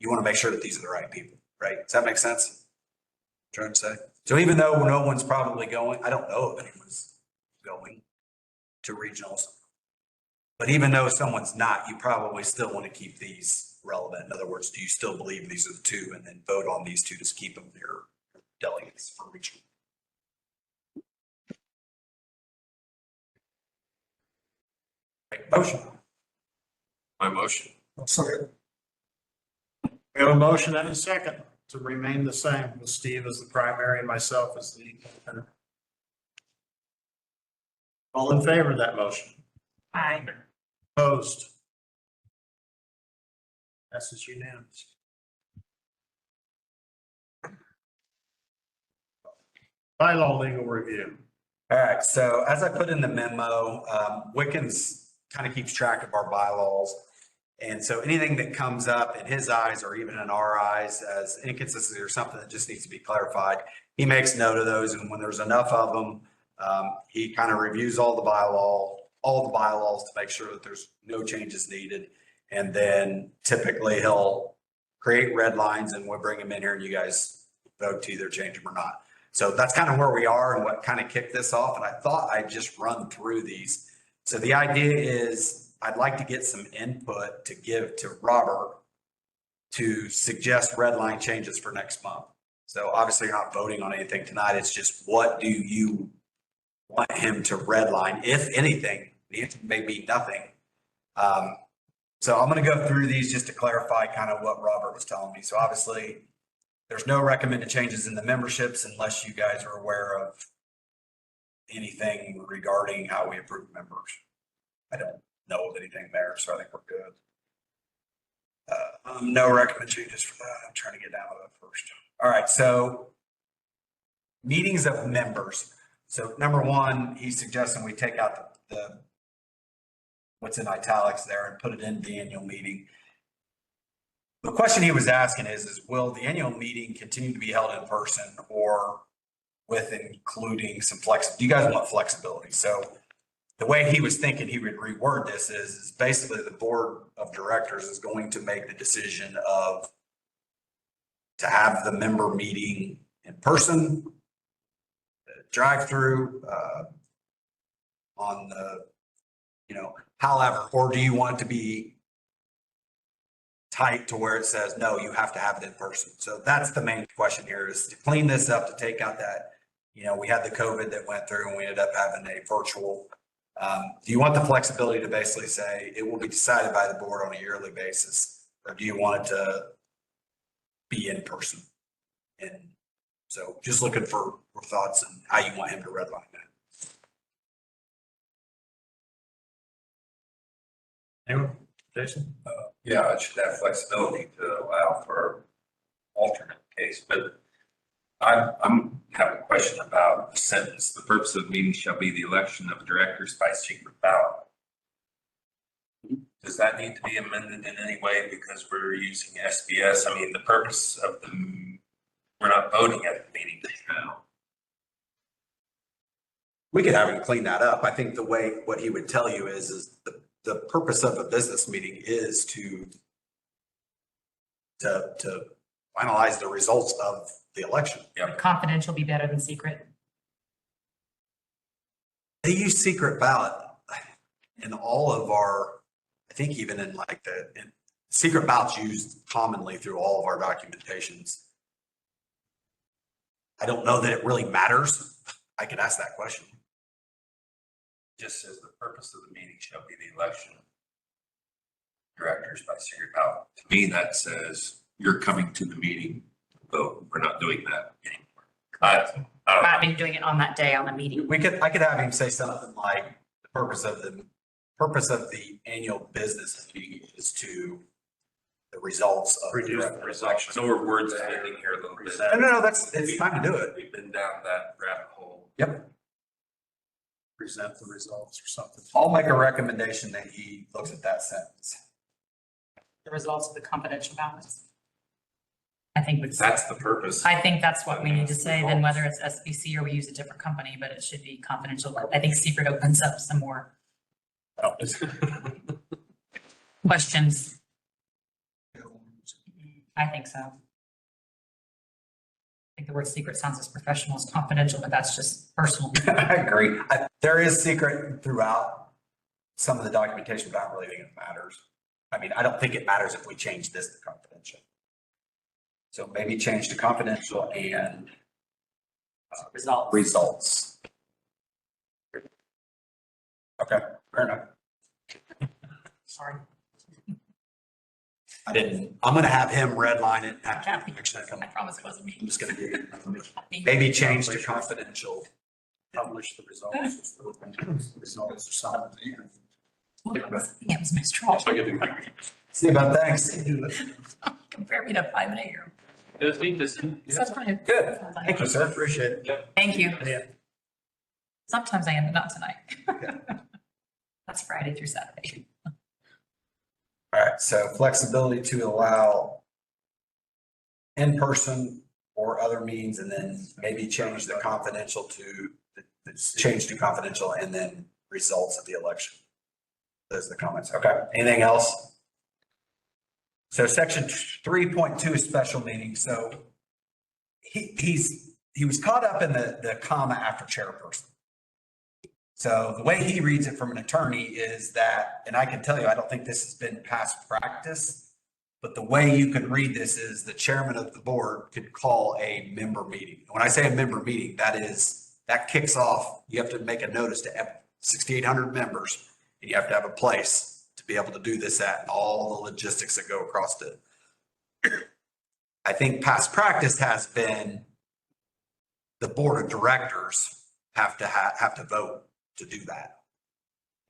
You want to make sure that these are the right people, right? Does that make sense? I'm trying to say. So even though no one's probably going, I don't know if anyone's going to regionals. But even though someone's not, you probably still want to keep these relevant. In other words, do you still believe these are the two and then vote on these two to keep them their delegates for regional? Make a motion. My motion. Second. We have a motion and a second to remain the same with Steve as the primary and myself as the alternate. All in favor of that motion? Aye. Opposed? Passes unanimous. Bylaw legal review. All right, so as I put in the memo, Wickens kind of keeps track of our bylaws. And so anything that comes up in his eyes or even in our eyes as inconsistency or something that just needs to be clarified, he makes note of those. And when there's enough of them, he kind of reviews all the bylaws to make sure that there's no changes needed. And then typically he'll create red lines and we'll bring them in here and you guys vote to either change them or not. So that's kind of where we are and what kind of kicked this off. And I thought I'd just run through these. So the idea is I'd like to get some input to give to Robert to suggest red line changes for next month. So obviously you're not voting on anything tonight. It's just what do you want him to redline, if anything? The answer may be nothing. So I'm going to go through these just to clarify kind of what Robert was telling me. So obviously there's no recommended changes in the memberships unless you guys are aware of anything regarding how we approve members. I don't know of anything there, so I think we're good. No recommended changes for that. I'm trying to get down to that first. All right, so meetings of members. So number one, he's suggesting we take out the what's in italics there and put it in the annual meeting. The question he was asking is will the annual meeting continue to be held in person or with including some do you guys want flexibility? So the way he was thinking he would reword this is basically the board of directors is going to make the decision of to have the member meeting in person, drive-through, on the, however, or do you want it to be tight to where it says, no, you have to have it in person? So that's the main question here is to clean this up, to take out that, we had the COVID that went through and we ended up having a virtual. Do you want the flexibility to basically say it will be decided by the board on a yearly basis, or do you want it to be in person? And so just looking for thoughts and how you want him to redline that. Anyone? Jason? Yeah, it should have flexibility to allow for alternate case, but I'm having a question about the sentence. The purpose of the meeting shall be the election of directors by secret ballot. Does that need to be amended in any way because we're using SBS? I mean, the purpose of we're not voting at the meeting now. We could have him clean that up. I think what he would tell you is the purpose of a business meeting is to finalize the results of the election. Would confidential be better than secret? They use secret ballot in all of our, I think even in like secret ballots used commonly through all of our documentations. I don't know that it really matters. I could ask that question. Just says the purpose of the meeting shall be the election of directors by secret ballot. To me, that says you're coming to the meeting, vote. We're not doing that anymore. I've been doing it on that day on the meeting. I could have him say something like the purpose of the annual business meeting is to the results of the Reduce the director's results. election. So we're words ending here a little bit. No, it's time to do it. We've been down that rabbit hole. Yep. Present the results or something. I'll make a recommendation that he looks at that sentence. The results of the confidential ballots. I think That's the purpose. I think that's what we need to say, then whether it's SBC or we use a different company, but it should be confidential. I think secret opens up some more questions. I think so. I think the word secret sounds as professional as confidential, but that's just personal. I agree. There is secret throughout some of the documentation, but I don't really think it matters. I mean, I don't think it matters if we change this to confidential. So maybe change to confidential and results. Okay, fair enough. Sorry. I'm gonna have him redline it. I I'm promise it wasn't me. just gonna do, maybe change to confidential. Publish the results. Results or something. It was my straw. See about thanks. Compare me to a 5 and 8 year old. It was neat to see. That's fine. Good. Thank you, sir. Appreciate it. Thank you. Yeah. Sometimes I am, but not tonight. That's Friday through Saturday. All right, so flexibility to allow in-person or other means, and then maybe change the confidential to, and then results of the election. Those are the comments. Okay, anything else? So section 3.2 is special meeting. So he was caught up in the comma after chairperson. So the way he reads it from an attorney is that, and I can tell you, I don't think this has been past practice, but the way you can read this is the chairman of the board could call a member meeting. When I say a member meeting, that kicks off, you have to make a notice to 6,800 members, and you have to have a place to be able to do this at, and all the logistics that go across it. I think past practice has been the board of directors have to vote to do that.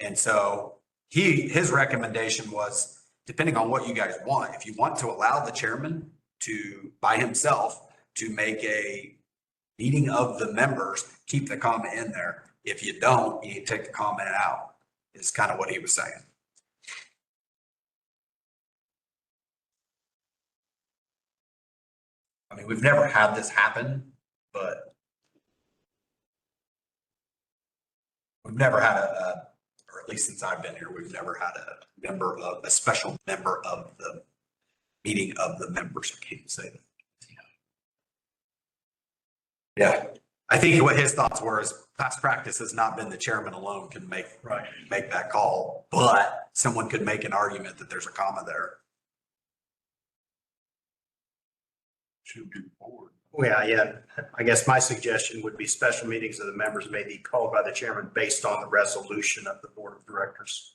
And so his recommendation was, depending on what you guys want, if you want to allow the chairman to, by himself, to make a meeting of the members, keep the comment in there. If you don't, you take the comment out, is kind of what he was saying. I mean, we've never had this happen, but we've never had or at least since I've been here, we've never had a special member of the meeting of the members. I can't say that. Yeah, I think what his thoughts were is past practice has not been the chairman alone can make that call, but someone could make an argument that there's a comma there. Should be board. Yeah. I guess my suggestion would be special meetings of the members may be called by the chairman based on the resolution of the board of directors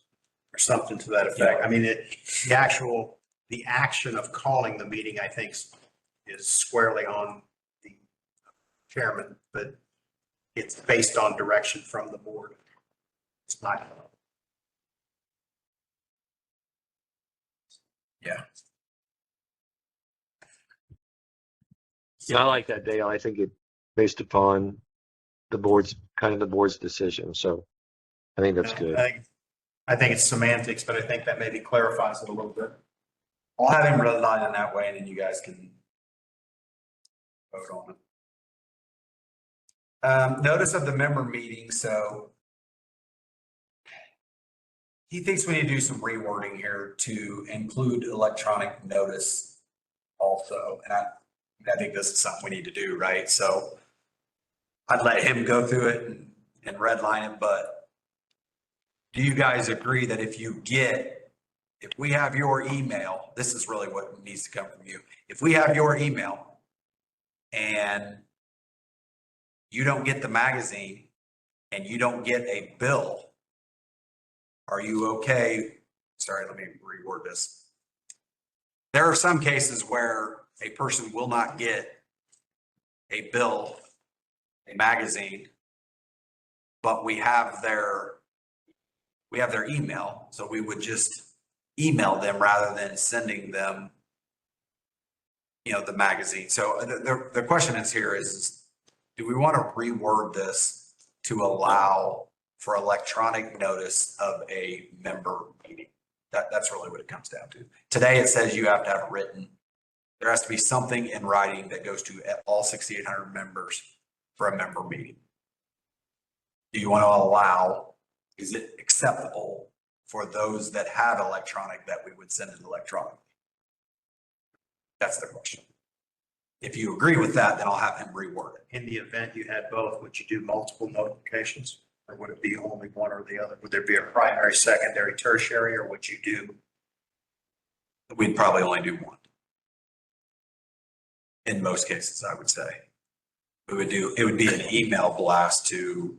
or something to that effect. I mean, the action of calling the meeting, I think, is squarely on the chairman, but it's based on direction from the board. It's not. Yeah. Yeah, I like that, Dale. I think it based upon the board's decision. So I think that's good. I think it's semantics, but I think that maybe clarifies it a little bit. I'll have him redline in that way, and then you guys can vote on it. Notice of the member meeting. So he thinks we need to do some rewording here to include electronic notice also. And I think this is something we need to do, right? So I'd let him go through it and and redline it, but do you guys agree that if we have your email, this is really what needs to come from you. If we have your email and you don't get the magazine and you don't get a bill, are you okay? Sorry, let me reword this. There are some cases where a person will not get a bill, a magazine, but we have their email, so we would just email them rather than sending them, the magazine. So the question is here is, do we want to reword this to allow for electronic notice of a member meeting? That's really what it comes down to. Today, it says you have to have there has to be something in writing that goes to all 6,800 members for a member meeting. Do you want to allow, is it acceptable for those that have electronic that we would send it electronically? That's the question. If you agree with that, then I'll have him reword it. In the event you had both, would you do multiple notifications? Or would it be only one or the other? Would there be a primary, secondary, tertiary, or would you do? We'd probably only do one. In most cases, I would say. It would be an email blast to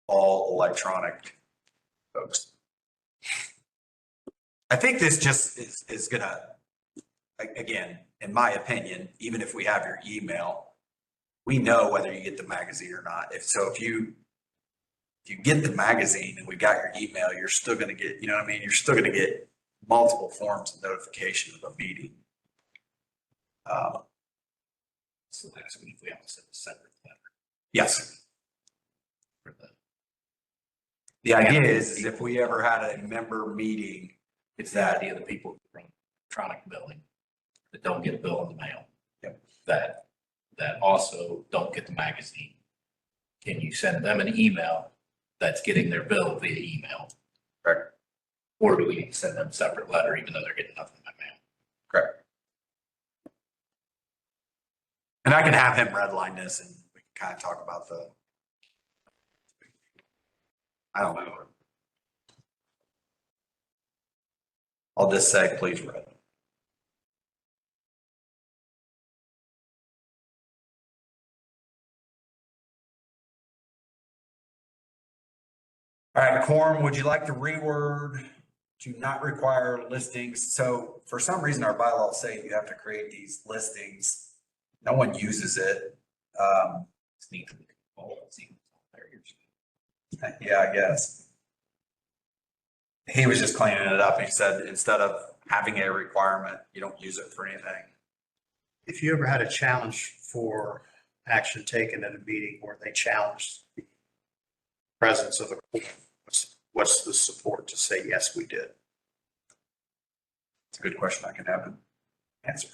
all electronic folks. I think this just is gonna, again, in my opinion, even if we have your email, we know whether you get the magazine or not. If you get the magazine and we got your email, you're still gonna get, you're still gonna get multiple forms of notification of a meeting. So that's when we have to send a separate letter Yes. for the. The idea is if we ever had a member meeting, It's the idea of the people from electronic billing that don't get a bill in the mail. Yep. That also don't get the magazine. Can you send them an email that's getting their bill via email? Correct. Or do we need to send them a separate letter even though they're getting nothing in the mail? Correct. And I can have him redline this and we can kind of talk about I don't know. I'll just say, please read. All right, quorum, would you like to reword to not require listings? So for some reason, our bylaws say you have to create these listings. No one uses it. It's neat. Oh, it's even there. Yeah, I guess. He was just cleaning it up. He said, instead of having a requirement, you don't use it for anything. If you ever had a challenge for action taken at a meeting where they challenged the presence of a quorum, what's the support to say, yes, we did? It's a good question. I can have him answer.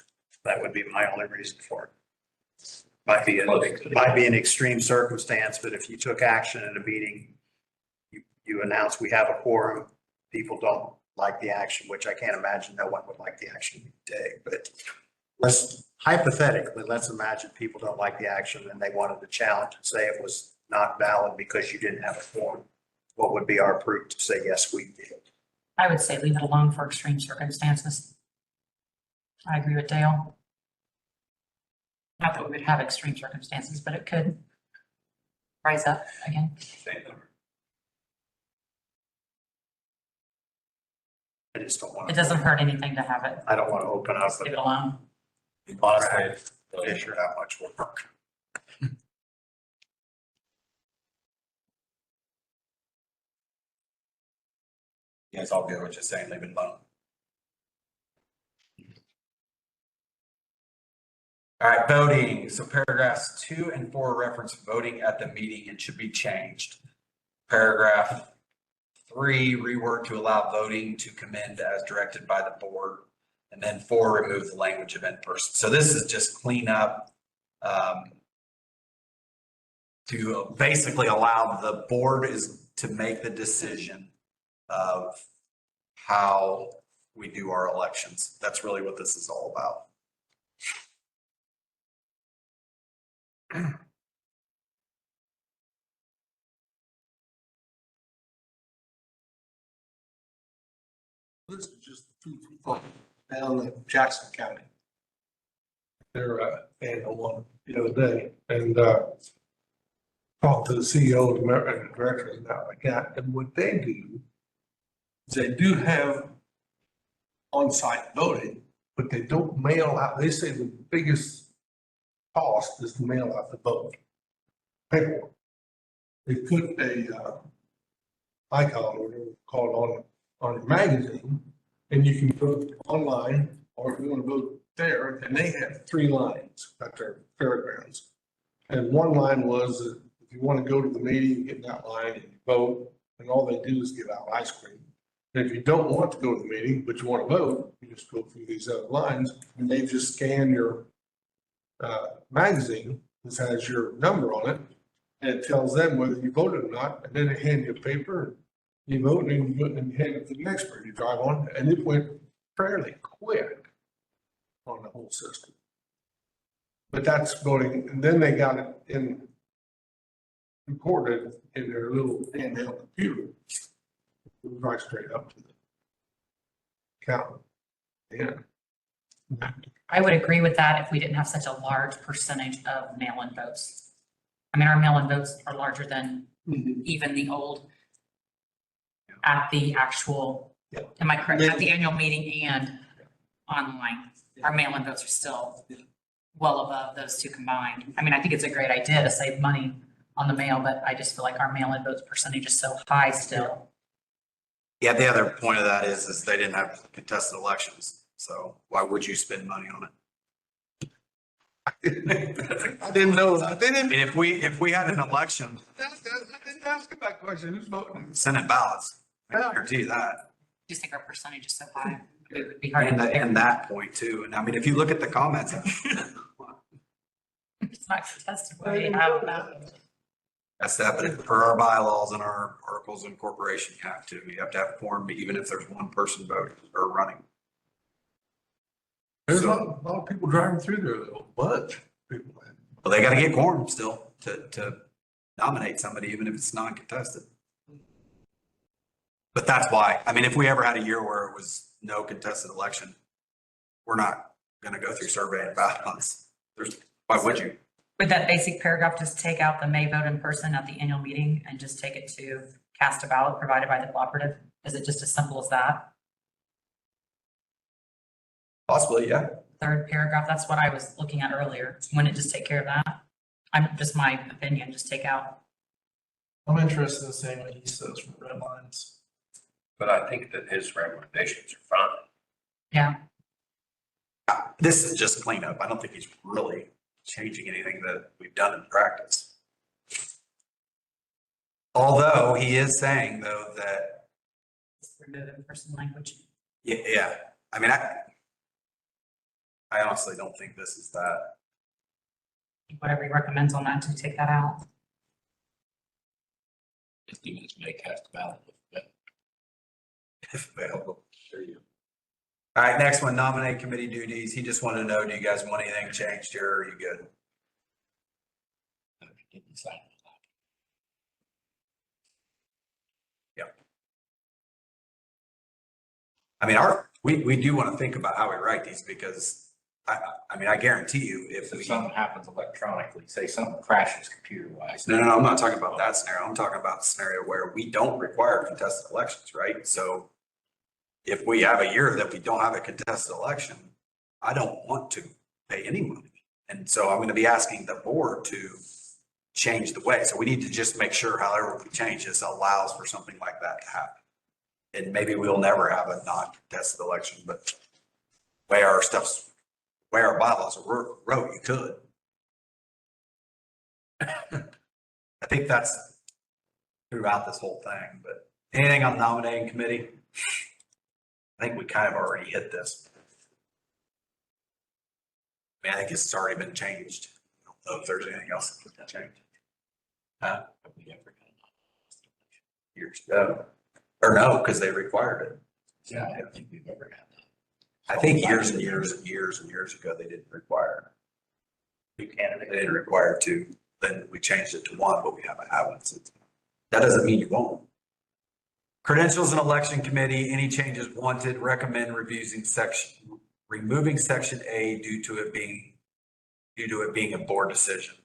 That would be my only reason for it. Might be an extreme circumstance, but if you took action at a meeting, you announce we have a quorum, people don't like the action, which I can't imagine no one would like the action today, but let's imagine people don't like the action and they wanted to challenge and say it was not valid because you didn't have a quorum. What would be our proof to say, yes, we did? I would say leave it alone for extreme circumstances. I agree with Dale. Not that we would have extreme circumstances, but it could rise up again. I just don't want It to, doesn't hurt anything to have it. I don't want to open up Leave it alone. honestly, figure out how much work. You guys all good with just saying leave it alone? All right, voting. So paragraphs 2 and 4 reference voting at the meeting and should be changed. Paragraph 3, reword to allow voting to commend as directed by the board. And then 4, remove the language of in person. So this is just clean up to basically allow the board to make the decision of how we do our elections. That's really what this is all about. This is just food for thought down in Jackson County. Their annual one the other day, and talked to the CEO and director and that like that. And what they do is they do have on-site voting, but they don't mail out. They say the biggest cost is to mail out the vote paperwork. They put a icon or whatever it's called on a magazine, and you can vote online, or if you want to vote there, and they have 3 lines at their fairgrounds. And one line was that if you want to go to the meeting, you get in that line and you vote, and all they do is give out ice cream. And if you don't want to go to the meeting, but you want to vote, you just go through these other lines, and they just scan your magazine, which has your number on it, and it tells them whether you voted or not, and then they hand you a paper, you vote, and then you hand it to the next person you drive on, and it went fairly quick on the whole system. But that's voting, and then they got it recorded in their little handheld computer. Right straight up to the count. Yeah. I would agree with that if we didn't have such a large percentage of mail-in votes. I mean, our mail-in votes are larger than even the old at the actual, am I correct, at the annual meeting and online. Our mail-in votes are still well above those two combined. I mean, I think it's a great idea to save money on the mail, but I just feel like our mail-in votes percentage is so high still. Yeah, the other point of that is they didn't have contested elections. So why would you spend money on it? I didn't know that. They I didn't. mean, if we had an election, I didn't ask that question. Who's voting? Senate ballots, I guarantee you that. I just think our percentage is so high. It would be hard And to. and that point too. And I mean, if you look at the comments, It's not contested. Well, you have that. that's that, but per our bylaws and our articles of incorporation, you have to have quorum, even if there's one person voting or running. There's a lot of people driving through there though, but people. Well, they gotta get quorum still to nominate somebody, even if it's non-contested. But that's why, I mean, if we ever had a year where it was no contested election, we're not gonna go through survey and ballots. Why would you? Would that basic paragraph just take out the may vote in person at the annual meeting and just take it to cast a ballot provided by the cooperative? Is it just as simple as that? Possibly, yeah. Third paragraph, that's what I was looking at earlier. Wouldn't it just take care of that? I'm just my opinion, just take out. I'm interested in seeing what he says from Red Lines. But I think that his recommendations are fine. Yeah, This is just cleanup. I don't think he's really changing anything that we've done in practice. Although he is saying though that, just remove in person language. yeah, I mean, I honestly don't think this is that. Whatever he recommends on that to take that out. 50 minutes may cast a ballot. If available. Sure you. All right, next one, nominate committee duties. He just wanted to know, do you guys want anything changed here? Or are you good? Didn't sign it. I mean, we do want to think about how we write these because I mean, I guarantee you if If we, something happens electronically, say something crashes computer wise. no, I'm not talking about that scenario. I'm talking about the scenario where we don't require contested elections, right? So if we have a year that we don't have a contested election, I don't want to pay any money. And so I'm going to be asking the board to change the way. So we need to just make sure however we change this allows for something like that to happen. And maybe we'll never have a non-contested election, but way our bylaws are wrote, you could. I think that's throughout this whole thing, but anything on nominating committee? I think we kind of already hit this. I mean, I think it's already been changed. I don't know if there's anything else that's been changed. Years ago. Or no, because they required it. Yeah, I don't think we've ever had that. I think years and years and years and years ago, they didn't require it. They didn't require two, then we changed it to one, but we haven't had one since. That doesn't mean you won't. Credentials and Election Committee, any changes wanted, recommend removing section A due to it being a board decision.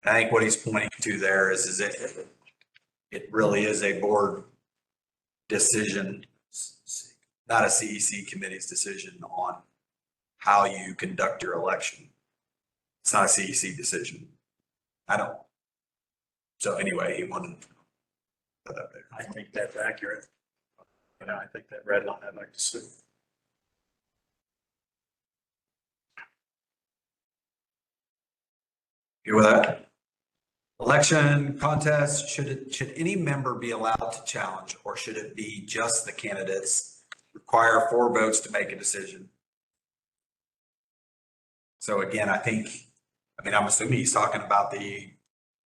I think what he's pointing to there is it really is a board decision, not a CEC committee's decision on how you conduct your election. It's not a CEC decision. So anyway, he wanted to put that there. I think that's accurate. I think that red line I'd like to see. Good with that? Election contest, should any member be allowed to challenge, or should it be just the candidates? Require 4 votes to make a decision. So again, I'm assuming he's talking about the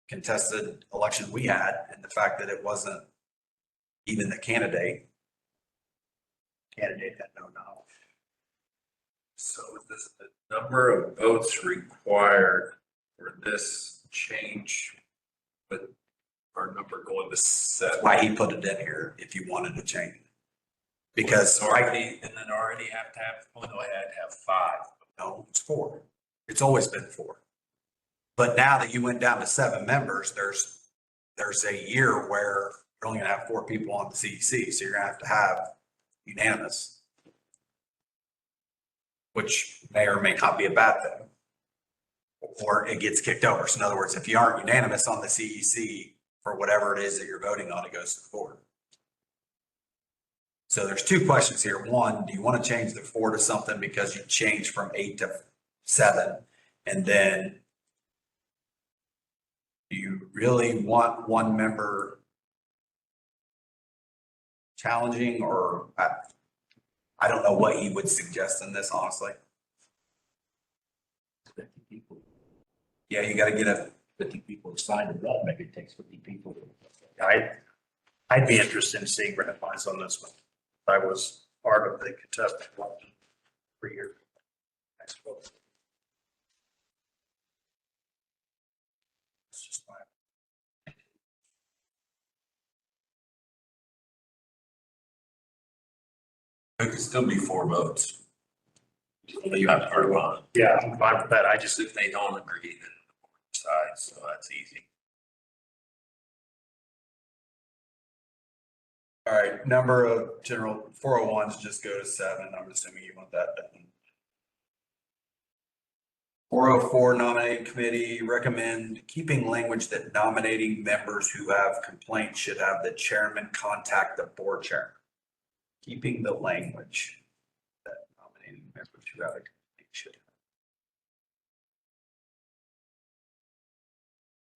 contested election we had and the fact that it wasn't even the candidate. Candidate had no knowledge. So is this the number of votes required for this change, but our number going to 7? Why he put it in here if you wanted to change it. Because Already, and then already have to have, oh no, I had to have 5. no, it's 4. It's always been 4. But now that you went down to 7 members, there's a year where you're only gonna have 4 people on the CEC, so you're gonna have unanimous, which may or may not be a bad thing. Or it gets kicked over. So in other words, if you aren't unanimous on the CEC for whatever it is that you're voting on, it goes to the board. So there's 2 questions here. One, do you want to change the 4 to something because you changed from 8 to 7? And then do you really want 1 member challenging, or I don't know what he would suggest in this, honestly. 50 people, Yeah, you got to get a, 50 people to sign it up, maybe it takes 50 people. I'd be interested in seeing red lines on this one. I was part of the contested election for years. I suppose. It's just my. It could still be 4 votes. You have to vote on. Yeah, I'm fine with that. I just, If they don't agree, then the board decides, so that's easy. all right, number of general 401s just go to 7. I'm assuming you want that done. 404 nominating committee, recommend keeping language that nominating members who have complaints should have the chairman contact the board chairman. Keeping the language that nominating members who have a complaint should have.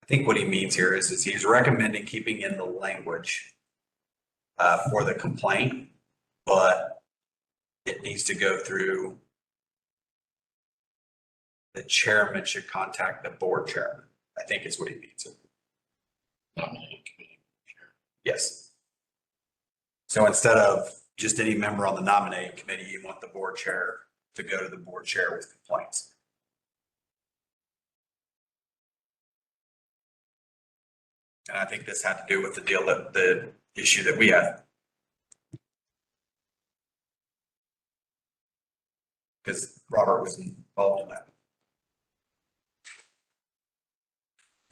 I think what he means here is he's recommending keeping in the language for the complaint, but it needs to go through. The chairman should contact the board chairman. I think is what he means. Yes. So instead of just any member on the nominating committee, you want the board chair to go to the board chair with complaints. And I think this had to do with the deal that the issue that we had. Because Robert was involved in that.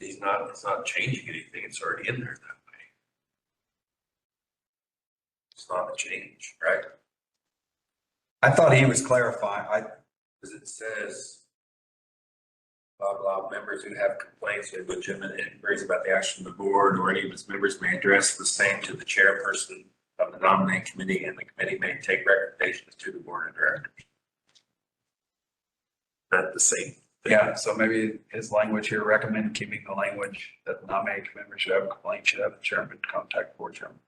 It's not changing anything. It's already in there that way. It's not a change, right? I thought he was clarifying. Because it says blah, blah, members who have complaints or legitimate inquiries about the action of the board or any of its members may address the same to the chairperson of the nominating committee, and the committee may take recommendations to the board of directors. Not the same. Yeah, so maybe his language here, recommend keeping the language that the nominating member should have a complaint, should have the chairman contact the board chairman.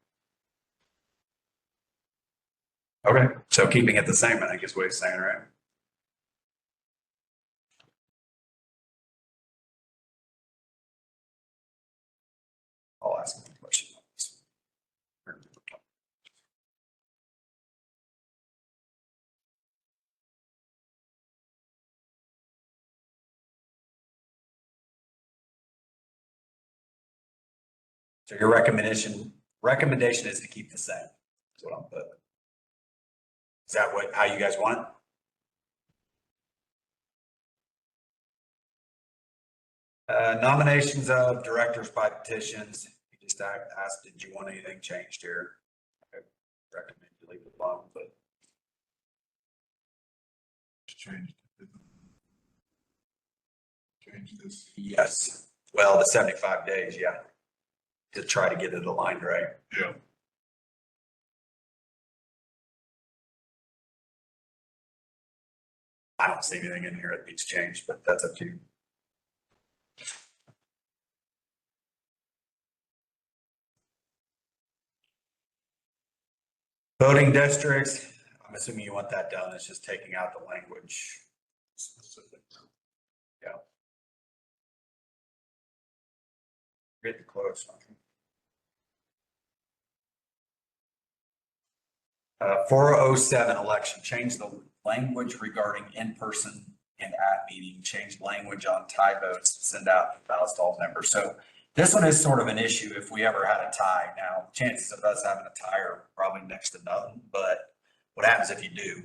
Okay, so keeping it the same, I think is what he's saying, right? I'll ask him a question. So your recommendation is to keep the same. That's what I'm putting. Is that how you guys want it? Nominations of directors by petitions. You just asked, did you want anything changed here? I recommend you leave it alone, but Change this. yes. Well, the 75 days, yeah. To try to get it aligned, right? Yeah. I don't see anything in here that needs changed, but that's up to you. Voting districts, I'm assuming you want that done. It's just taking out the language. Specific. Yeah. Getting close. 407 election, change the language regarding in-person and at meeting, change language on tie votes, send out ballots to all members. So this one is sort of an issue if we ever had a tie. Now, chances of us having a tie are probably next to none, but what happens if you do,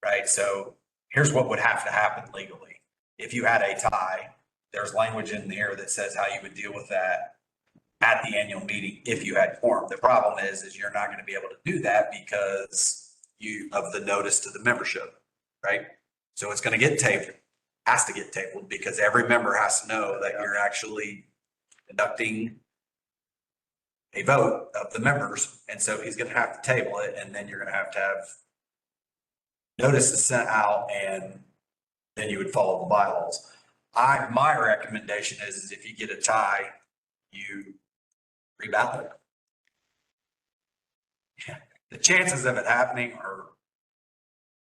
right? So here's what would have to happen legally. If you had a tie, there's language in here that says how you would deal with that at the annual meeting if you had quorum. The problem is you're not going to be able to do that because of the notice to the membership, right? So it's going to get tabled, has to get tabled because every member has to know that you're actually conducting a vote of the members. And so he's going to have to table it, and then you're going to have notices sent out, and then you would follow the bylaws. My recommendation is if you get a tie, you reballot. Yeah. The chances of it happening are,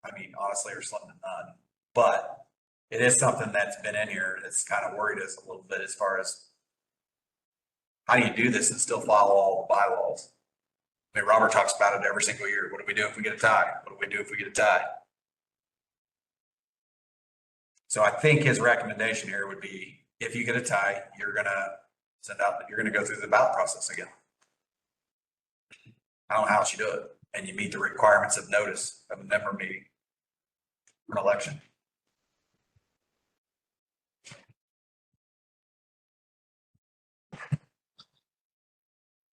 I mean, honestly, are slim to none. But it is something that's been in here that's kind of worried us a little bit as far as how do you do this and still follow all the bylaws? I mean, Robert talks about it every single year. What do we do if we get a tie? What do we do if we get a tie? So I think his recommendation here would be if you get a tie, you're going to go through the ballot process again. I don't know how else you do it. And you meet the requirements of notice of a member meeting for an election.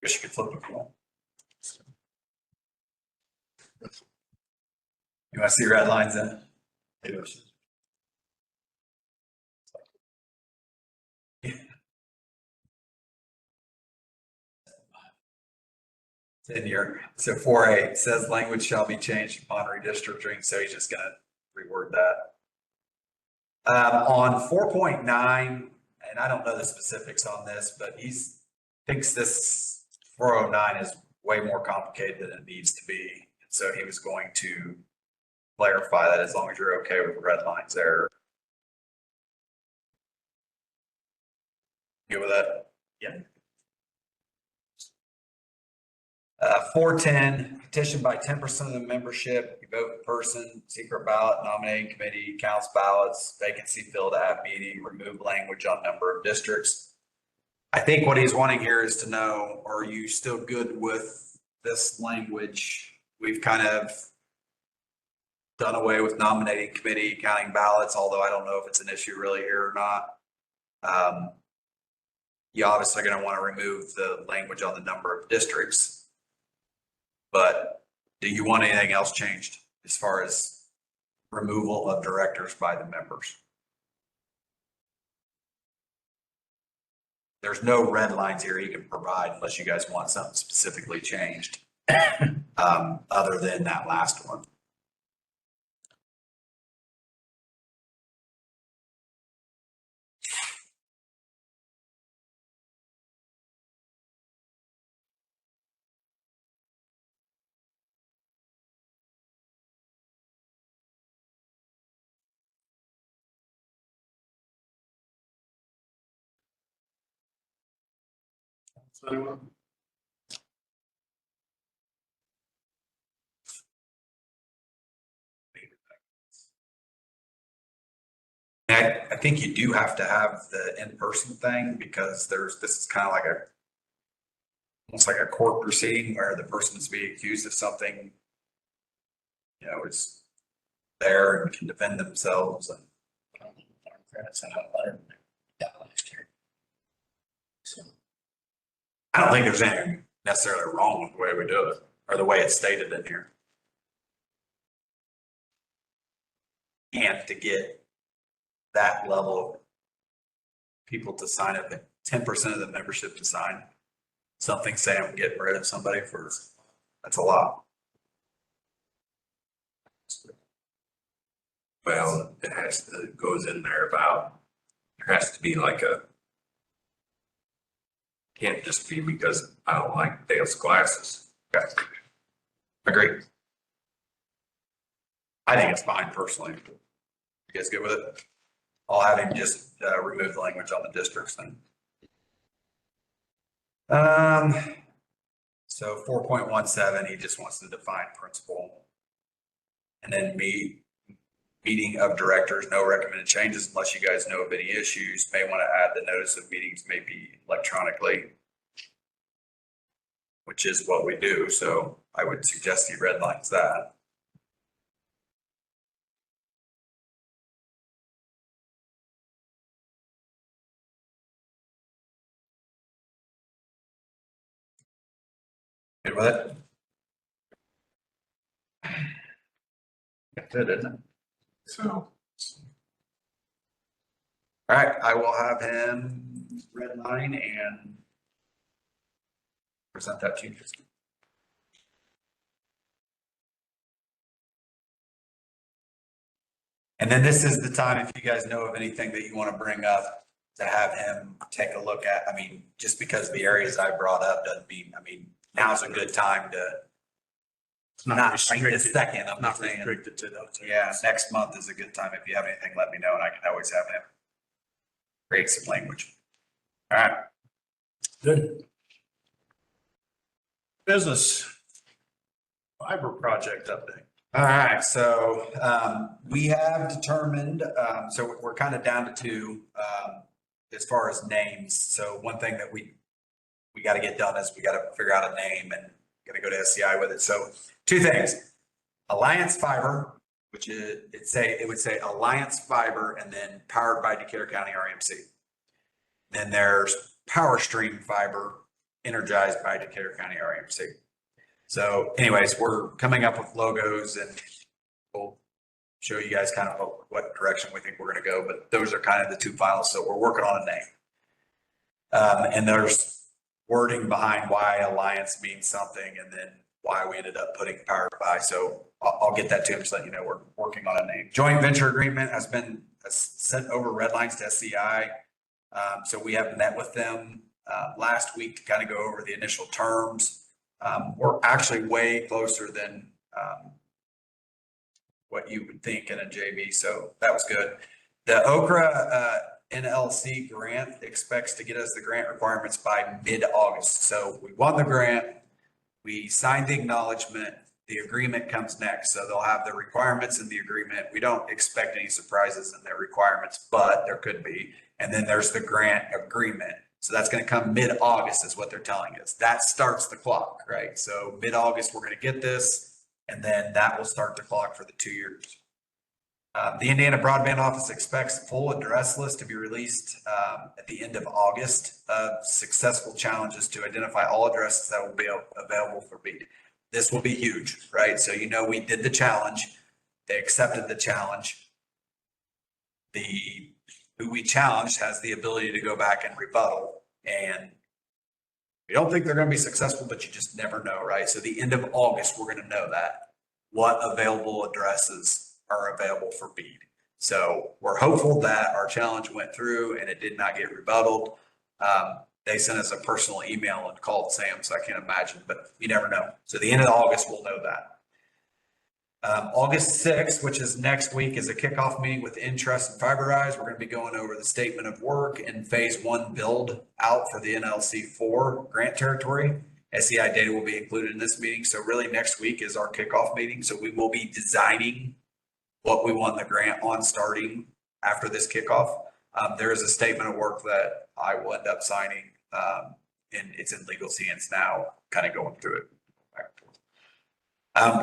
Guess you could flip it if you want. You want to see red lines then? So 4A says language shall be changed upon redistricting. So he's just going to reword that. On 4.9, and I don't know the specifics on this, but he thinks this 409 is way more complicated than it needs to be. So he was going to clarify that as long as you're okay with the red lines there. You with that? Yeah. 410, petition by 10% of the membership, you vote in person, secret ballot, nominating committee, counts ballots, vacancy filled at meeting, remove language on number of districts. I think what he's wanting here is to know, are you still good with this language? We've kind of done away with nominating committee, counting ballots, although I don't know if it's an issue really here or not. You obviously are going to want to remove the language on the number of districts. But do you want anything else changed as far as removal of directors by the members? There's no red lines here you can provide unless you guys want something specifically changed other than that last one. I think you do have to have the in-person thing because this is kind of like almost like a court proceeding where the person is being accused of something, you know, is there and can defend themselves. And Credits and a letter. Yeah, last year. So, I don't think there's anything necessarily wrong with the way we do it or the way it's stated in here. And to get that level of people to sign up, 10% of the membership to sign something saying I'm getting rid of somebody for, that's a lot. Well, it has to, it goes in there about, there has to be like a, can't just be because I don't like Dale's glasses. Okay. Agree. I think it's fine personally. You guys good with it? I'll have him just remove the language on the districts then. So 4.17, he just wants to define principal. And then meeting of directors, no recommended changes unless you guys know of any issues. May want to add the notice of meetings may be electronically, which is what we do. So I would suggest he redlines that. Good with it? That's it, isn't it? So, All right, I will have him redline and present that to you. And then this is the time, if you guys know of anything that you want to bring up, to have him take a look at. I mean, just because the areas I brought up doesn't mean, I mean, now's a good time to It's not not right restricted, this second, I'm not not saying. restricted to those. Yeah, next month is a good time. If you have anything, let me know and I can always have him create some language. All right. Good. Business. Fiber project update. All right, so we have determined, so we're kind of down to two as far as names. So one thing that we got to get done is we got to figure out a name and got to go to SCI with it. So two things, Alliance Fiber, which is it would say Alliance Fiber and then powered by Decatur County RMC. Then there's Power Stream Fiber, energized by Decatur County RMC. So anyways, we're coming up with logos and we'll show you guys kind of what direction we think we're going to go, but those are kind of the two files. So we're working on a name. And there's wording behind why Alliance means something and then why we ended up putting powered by. So I'll get that to him so that you know we're working on a name. Joint venture agreement has been sent over red lines to SCI. So we have met with them last week to kind of go over the initial terms. We're actually way closer than what you would think in a JV, so that was good. The Okra NLC grant expects to get us the grant requirements by mid-August. So we won the grant, we signed the acknowledgement, the agreement comes next. So they'll have the requirements in the agreement. We don't expect any surprises in their requirements, but there could be. And then there's the grant agreement. So that's going to come mid-August is what they're telling us. That starts the clock, right? So mid-August, we're going to get this, and then that will start the clock for the 2 years. The Indiana Broadband Office expects the full address list to be released at the end of August of successful challenges to identify all addresses that will be available for BEAD. This will be huge, right? So you know we did the challenge. They accepted the challenge. Who we challenged has the ability to go back and rebuttal. And we don't think they're going to be successful, but you just never know, right? So the end of August, we're going to know that what available addresses are available for BEAD. So we're hopeful that our challenge went through and it did not get rebutted. They sent us a personal email and called Sam, so I can't imagine, but you never know. So the end of August, we'll know that. August 6th, which is next week, is a kickoff meeting with Intrust and Fiberize. We're going to be going over the statement of work and phase 1 build out for the NLC 4 grant territory. SCI data will be included in this meeting. So really next week is our kickoff meeting. So we will be designing what we want the grant on starting after this kickoff. There is a statement of work that I will end up signing and it's in legal hands now, kind of going through it.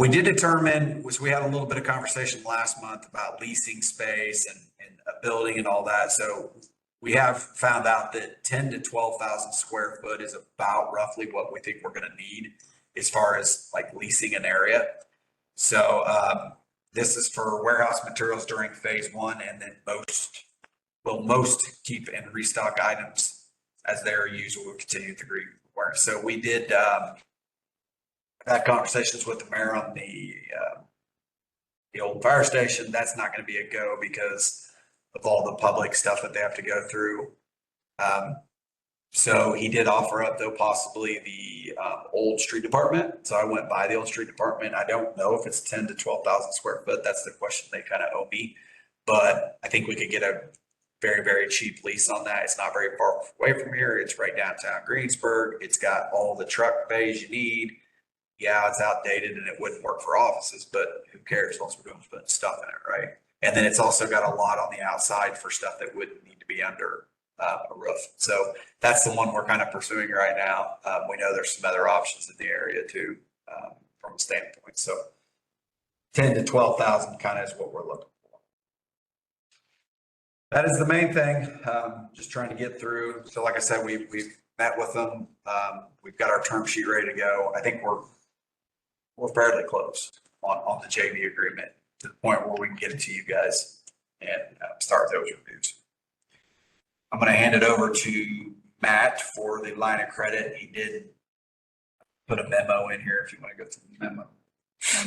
We did determine, which we had a little bit of conversation last month about leasing space and a building and all that. So we have found out that 10 to 12,000 square foot is about roughly what we think we're going to need as far as like leasing an area. So this is for warehouse materials during phase one, and then most keep and restock items as they're used will continue to agree. So we did had conversations with the mayor on the old fire station. That's not going to be a go because of all the public stuff that they have to go through. So he did offer up though possibly the old street department. So I went by the old street department. I don't know if it's 10 to 12,000 square foot. That's the question they kind of owe me. But I think we could get a very, very cheap lease on that. It's not very far away from here. It's right downtown Greensburg. It's got all the truck bays you need. Yeah, it's outdated and it wouldn't work for offices, but who cares? Once we're doing putting stuff in it, right? And then it's also got a lot on the outside for stuff that wouldn't need to be under a roof. So that's the one we're kind of pursuing right now. We know there's some other options in the area too, from a standpoint. So 10 to 12,000 kind of is what we're looking for. That is the main thing. Just trying to get through. So like I said, we've met with them. We've got our term sheet ready to go. I think we're fairly close on the JV agreement to the point where we can get it to you guys and start those reviews. I'm going to hand it over to Matt for the line of credit. He did put a memo in here if you want to go through the memo.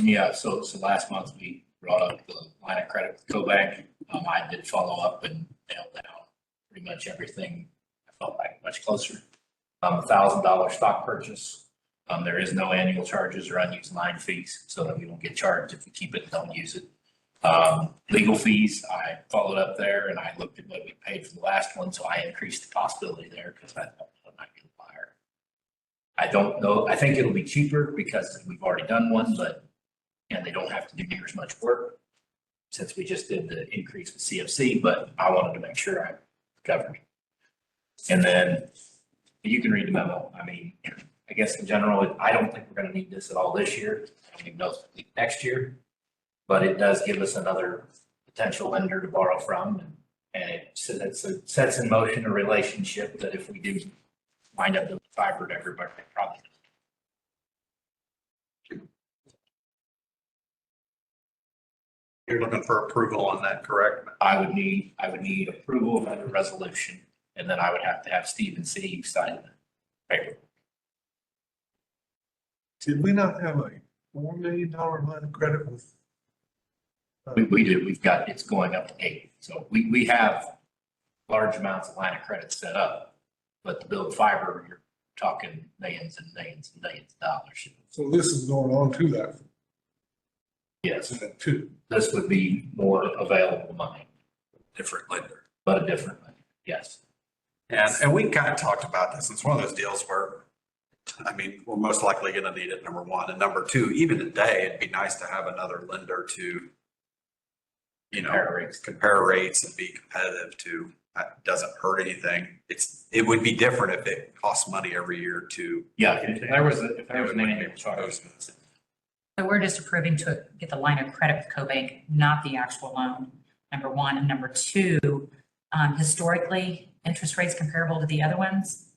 Yeah, so last month we brought up the line of credit with CoBank. I did follow up and nailed down pretty much everything. I felt like much closer. $1,000 stock purchase. There is no annual charges or unused line fees, so that we don't get charged if we keep it and don't use it. Legal fees, I followed up there and I looked at what we paid for the last one, so I increased the possibility there because I thought it might be a buyer. I don't know, I think it'll be cheaper because we've already done one, and they don't have to do near as much work since we just did the increase with CFC, but I wanted to make sure I covered. And then you can read the memo. I mean, I guess in general, I don't think we're going to need this at all this year. I don't even know if it'll be next year, but it does give us another potential lender to borrow from. And it sets in motion a relationship that if we do wind up doing fiber to everybody, probably. You're looking for approval on that, correct? I would need approval of a resolution, and then I would have to have Steve and Steve sign the paper. Did we not have a $4 million line of credit with? We do, it's going up to 8. So we have large amounts of line of credit set up, but to build fiber, you're talking millions and millions and millions of dollars. So this is going on to that. Yes, Too. this would be more available money, Different lender. but a different money, yes. And we kind of talked about this. It's one of those deals where, I mean, we're most likely going to need it, number one. And number two, even today, it'd be nice to have another lender to, compare rates and be competitive to. It doesn't hurt anything. It would be different if it costs money every year to. Yeah, if there was an annual charge. So we're just approving to get the line of credit with CoBank, not the actual loan, number one. And number two, historically, interest rates comparable to the other ones?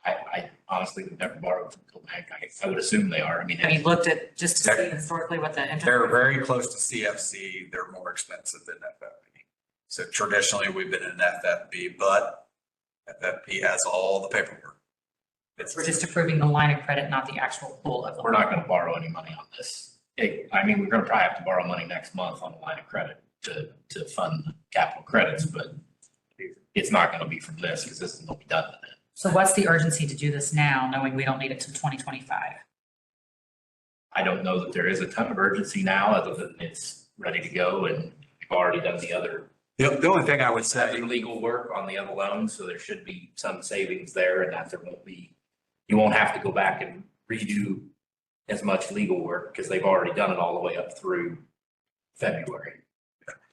I honestly would never borrow from CoBank. I would assume they are. I mean, Have you looked at, just to see historically what the interest? They're very close to CFC. They're more expensive than FFP. So traditionally, we've been in FFP, but FFP has all the paperwork. We're just approving the line of credit, not the actual pool of the. we're not going to borrow any money on this. I mean, we're going to probably have to borrow money next month on the line of credit to fund the capital credits, but it's not going to be from this because this is going to be done with it. So what's the urgency to do this now, knowing we don't need it till 2025? I don't know that there is a ton of urgency now, other than it's ready to go and we've already done the other The only thing I would say, legal work on the other loans, so there should be some savings there and that there won't be, you won't have to go back and redo as much legal work because they've already done it all the way up through February.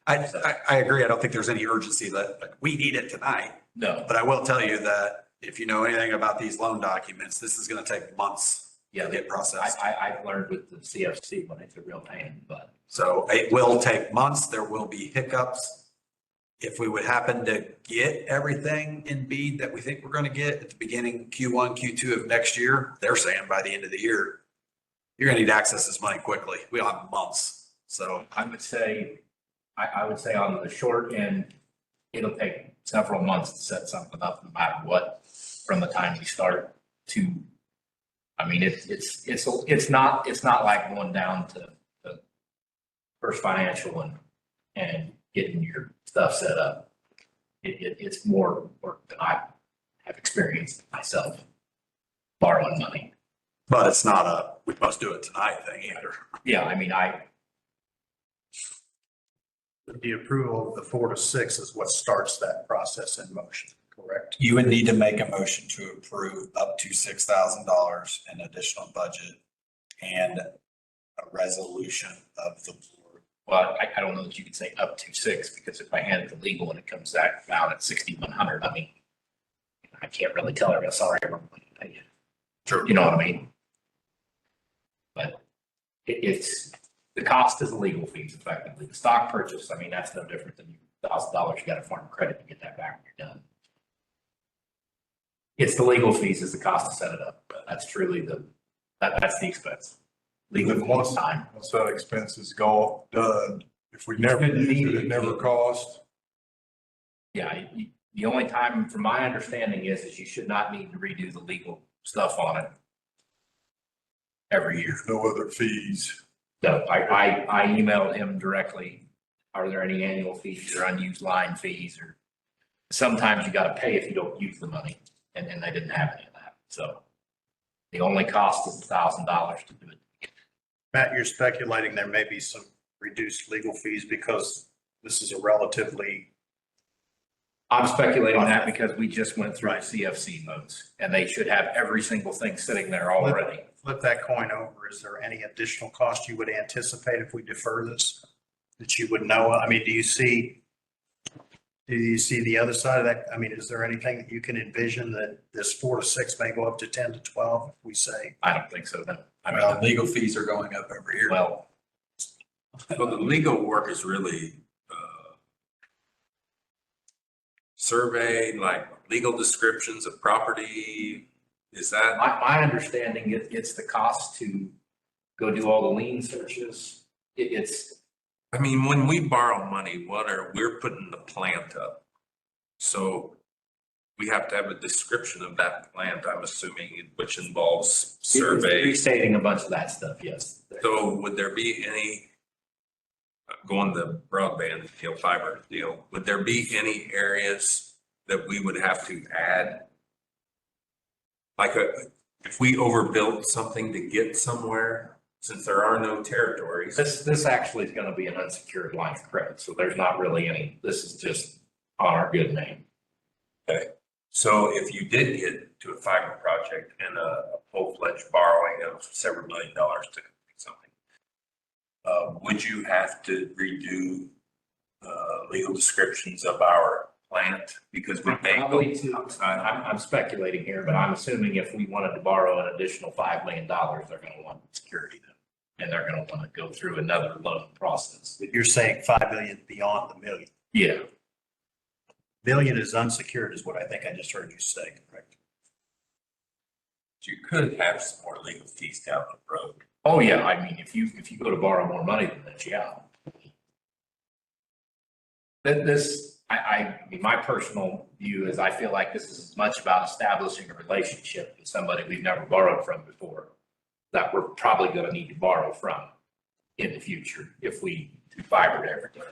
I agree. I don't think there's any urgency that like, we need it tonight. No, But I will tell you that if you know anything about these loan documents, this is gonna take months Yeah, to get processed. I've learned with the CFC when it's a real pain, but So it will take months. There will be hiccups. If we would happen to get everything in bead that we think we're gonna get at the beginning, Q1, Q2 of next year, they're saying by the end of the year, you're gonna need to access this money quickly. We don't have months. So I would say, I would say on the short end, it'll take several months to set something up no matter what, from the time we start to, I mean, it's not like going down to the First Financial and getting your stuff set up. It's more work than I have experienced myself borrowing money. but it's not a, we must do it tonight thing either. Yeah, I mean, The approval of the 4 to 6 is what starts that process in motion, correct? You would need to make a motion to approve up to $6,000 in additional budget and a resolution of the board. well, I don't know that you could say up to 6, because if I hand it to legal and it comes back out at 6,100, I mean, I can't really tell her, sorry, I'm going to pay you. Sure. You know what I mean? But it's, the cost is the legal fees effectively. The stock purchase, I mean, that's no different than $1,000. You got a farm credit to get that back when you're done. It's the legal fees is the cost to set it up. That's truly that's the expense. Legal fees, time. Once that expenses go done, if we never Shouldn't use need it, it never it. costs. Yeah, the only time, from my understanding, is you should not need to redo the legal stuff on it every year. There's no other fees. No, I emailed him directly. Are there any annual fees or unused line fees, or sometimes you gotta pay if you don't use the money, and they didn't have any of that. So the only cost is $1,000 to do it. Matt, you're speculating there may be some reduced legal fees because this is a relatively, I'm speculating that because we just went through CFC modes, and they should have every single thing sitting there already. flip that coin over. Is there any additional cost you would anticipate if we defer this? That you would know? I mean, do you see the other side of that? I mean, is there anything that you can envision that this 4 to 6 may go up to 10 to 12 if we say? I don't think so, no. I mean, The legal fees are going up every year. well, Well, the legal work is really, survey, like legal descriptions of property. Is that, my understanding, it's the cost to go do all the lien searches. It's, I mean, when we borrow money, we're putting the plant up. So we have to have a description of that plant, I'm assuming, which involves it's survey. restating a bunch of that stuff, yes. So would there be any, going the broadband deal, fiber deal, would there be any areas that we would have to add? Like if we overbuilt something to get somewhere, since there are no territories. This actually is gonna be an unsecured line of credit, so there's not really any, this is just on our good name. Okay, so if you did get to a fiber project and a full-fledged borrowing of several $1 million to complete something, would you have to redo legal descriptions of our plant? Because we may go Probably to, outside. I'm speculating here, but I'm assuming if we wanted to borrow an additional $5 million, they're gonna want security then. And they're gonna wanna go through another loan process. You're saying 5 million beyond the million. Yeah, Million is unsecured is what I think I just heard you say, correct? You could have some more legal fees down the road. oh yeah, I mean, if you go to borrow more money than that, yeah. I mean, my personal view is I feel like this is as much about establishing a relationship with somebody we've never borrowed from before, that we're probably gonna need to borrow from in the future if we do fiber to everything.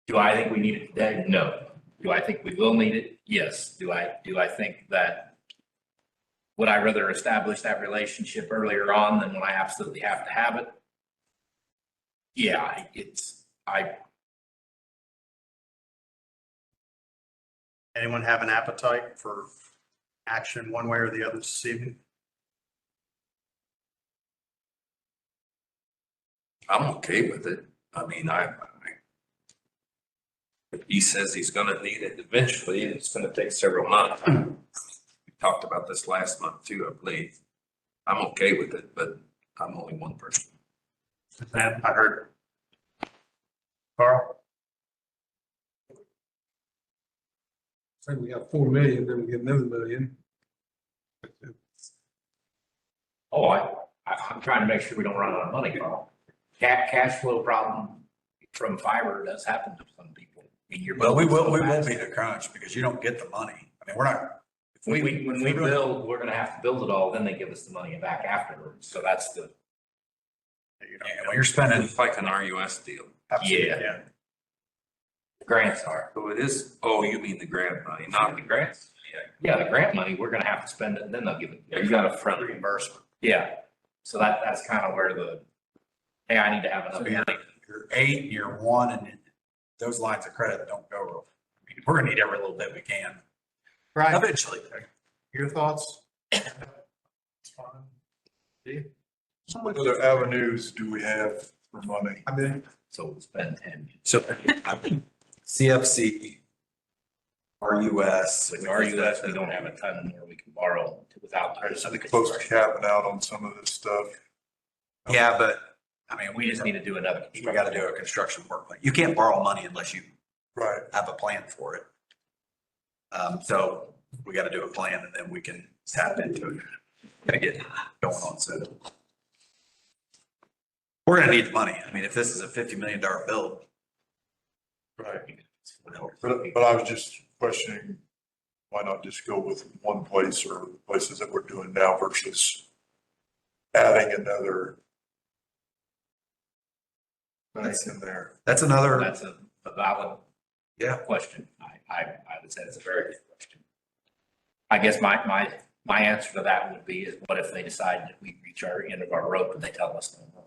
Do I think we need it today? No. Do I think we will need it? Yes. Do I think that, would I rather establish that relationship earlier on than when I absolutely have to have it? Yeah, Anyone have an appetite for action one way or the other this evening? I'm okay with it. I mean, He says he's gonna need it eventually, and it's gonna take several months. We talked about this last month too, I believe. I'm okay with it, but I'm only one person. And I heard. Carl? Say we got 4 million, then we get another million. Oh, I'm trying to make sure we don't run out of money, Carl. Cash flow problem from fiber does happen to some people. I mean, you're Well, we building will, so we will fast. be the crunch because you don't get the money. I mean, we're not. if When we build, we're gonna have to build it all, then they give us the money back afterwards. So that's the, Yeah, when you're spending, It's like an RUS deal. yeah, grants are. So it is, oh, you mean the grant money, not the grants? Yeah, the grant money, we're gonna have to spend it and then they'll give it. Yeah, you got a front reimbursement. Yeah, so that's kind of where the, hey, I need to have enough so money. you're 8, year 1, and those lines of credit don't go. I mean, we're gonna need every little bit we can Right. eventually. Your thoughts? So what other avenues do we have for money? I mean, So we'll spend 10. So CFC, RUS. With RUS, we don't have a ton more we can borrow without. I think close to capping out on some of this stuff. Yeah, but I mean, We just need to do another. we got to do a construction work plan. You can't borrow money unless you Right. have a plan for it. So we got to do a plan and then we can tap into it. Gotta get going on. So we're gonna need the money. I mean, if this is a $50 million build. Right. But I was just questioning, why not just go with one place or places that we're doing now versus adding another thing in there? That's another, That's a valid yeah. question. I would say it's a very good question. I guess my answer to that would be is what if they decide that we reach our end of our rope and they tell us no more?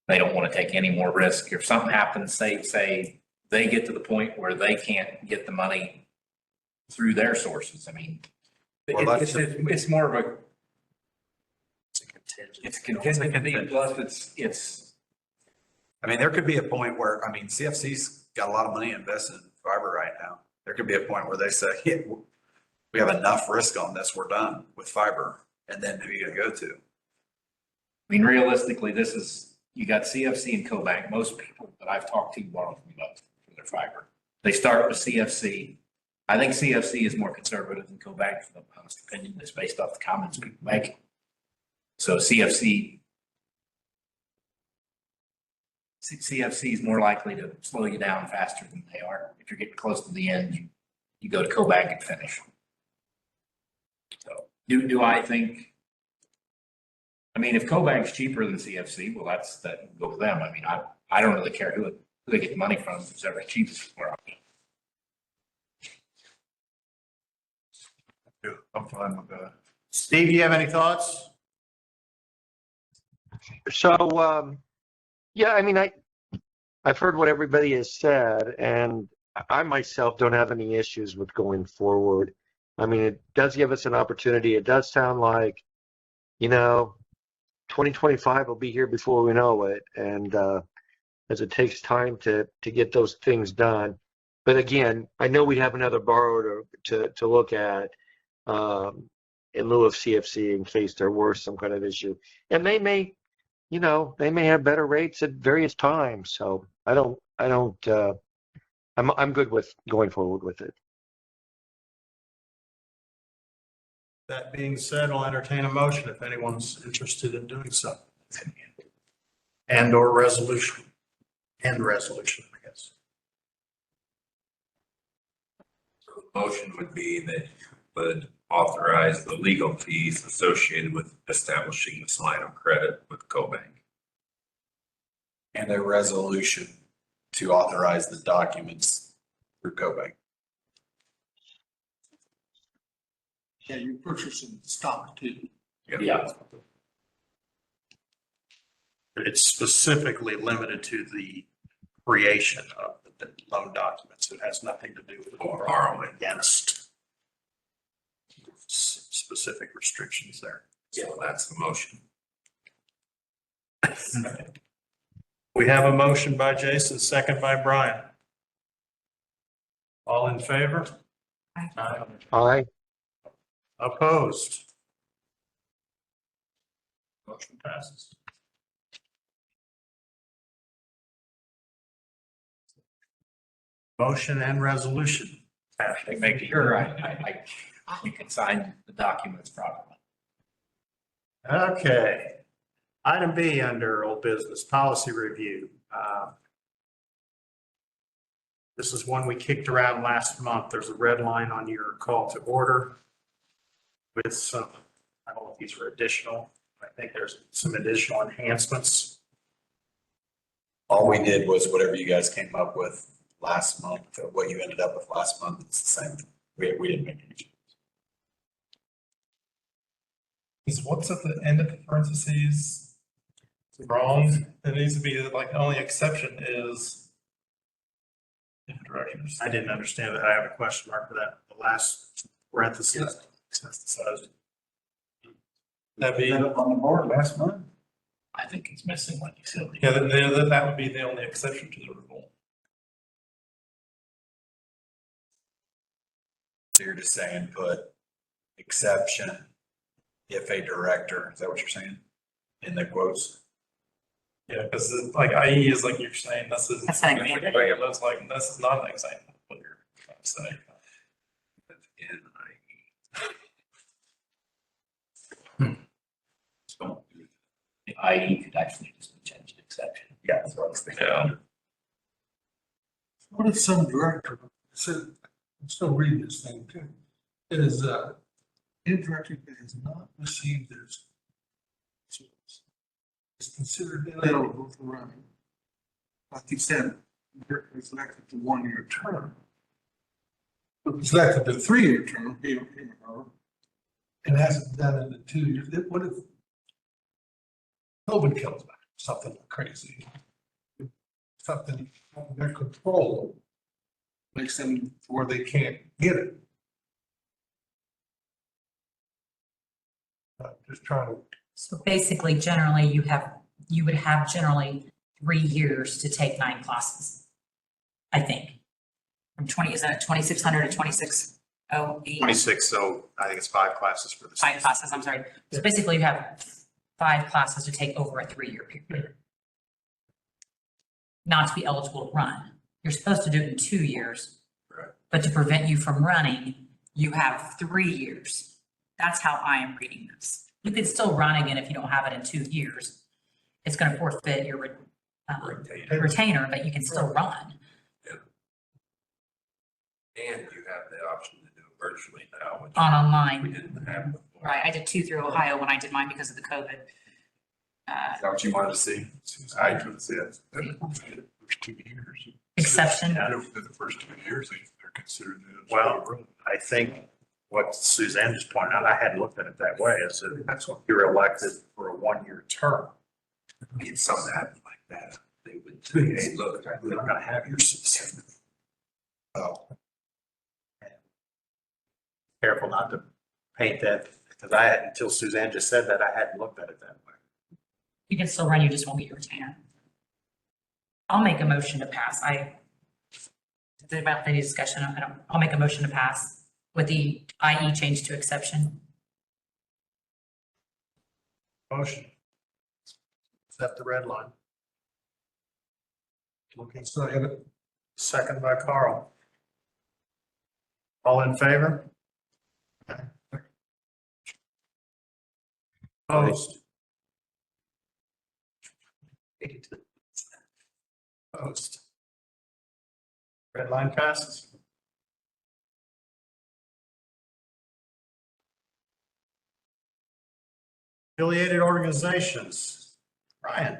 They don't want to take any more risk. If something happens, say they get to the point where they can't get the money through their sources. I mean, Well, it's more of a, it's contingency plus it's, I mean, there could be a point where, I mean, CFC's got a lot of money invested in fiber right now. There could be a point where they say, yeah, we have enough risk on this, we're done with fiber. And then who are you gonna go to? I mean, realistically, this is, you got CFC and CoBank. Most people that I've talked to borrow from both for their fiber. They start with CFC. I think CFC is more conservative than CoBank, for the honest opinion. It's based off the comments people make. So CFC is more likely to slow you down faster than they are. If you're getting close to the end, you go to CoBank and finish. So do I think, I mean, if CoBank's cheaper than CFC, well, that go with them. I mean, I don't really care who they get the money from, who's ever cheapest for them. Yeah, I'm fine with that. Steve, you have any thoughts? So, yeah, I mean, I've heard what everybody has said, and I myself don't have any issues with going forward. I mean, it does give us an opportunity. It does sound like, 2025 will be here before we know it, and as it takes time to get those things done. But again, I know we have another borrower to look at in lieu of CFC in case there were some kind of issue, and they may have better rates at various times. So I'm good with going forward with it. That being said, I'll entertain a motion if anyone's interested in doing so. And/or resolution. And resolution, I guess. The motion would be that you would authorize the legal fees associated with establishing this line of credit with CoBank. And a resolution to authorize the documents through CoBank. Yeah, you're purchasing stock too. Yeah. It's specifically limited to the creation of the loan documents. It has nothing to do with borrowing against specific restrictions there. So that's the motion. We have a motion by Jason, second by Brian. All in favor? Aye. Aye. Opposed? Motion passes. Motion and resolution. Make sure you can sign the documents properly. Okay. Item B under old business, policy review. This is one we kicked around last month. There's a red line on your call to order with some, I don't know if these are additional. I think there's some additional enhancements. All we did was whatever you guys came up with last month, or what you ended up with last month, it's the same. We didn't make any changes. Is what's at the end of the parentheses wrong? It needs to be like the only exception is if directors. I didn't understand that. I have a question mark for that. The last parenthesis. That'd be, on the board last month. I think he's missing one utility. yeah, that would be the only exception to the rule. So you're just saying put exception if a director, is that what you're saying? In the quotes? Yeah, because like IE is like you're saying, this is. That's an example. It looks like this is not an example, of what you're trying to say. The IE could actually just be changed to exception. Yeah, that's what I was thinking. Yeah. What if some director said, I'm still reading this thing too. It is, indirector that has not received their service is considered ineligible for running. Like you said, it's elected to 1-year term. But it's elected to 3-year term, and hasn't done it in 2 years. What if COVID kills back, something crazy? Something out of their control makes them where they can't get it. Just trying to, So basically, generally, you would have generally 3 years to take 9 classes. I think. From 20, is that 2,600 to 2,608? 26, so I think it's 5 classes for this. 5 classes, I'm sorry. So basically, you have 5 classes to take over a 3-year period. Not to be eligible to run. You're supposed to do it in 2 years. Right. But to prevent you from running, you have 3 years. That's how I am reading this. You could still run again if you don't have it in 2 years. It's going to forfeit your retainer, but you can still run. And you have the option to do it virtually now, which On we online. didn't have before. Right, I did 2 through Ohio when I did mine because of the COVID. Is that what you wanted to see? I could see it. first 2 years. Exception. I know for the first 2 years, they're considered. Well, I think what Suzanne just pointed out, I hadn't looked at it that way, is that that's what you're elected for a 1-year term. If something happened like that, they would say, hey, look, You're not gonna have your citizen. Oh. Careful not to paint that, because I had, until Suzanne just said that, I hadn't looked at it that way. You can still run, you just won't get your retainer. I'll make a motion to pass. Is there about any discussion? I'll make a motion to pass with the IE change to exception. Motion. Accept the red line. Okay, so I had it. Second by Carl. All in favor? Opposed? Opposed. Red line passes. Affiliated organizations. Ryan.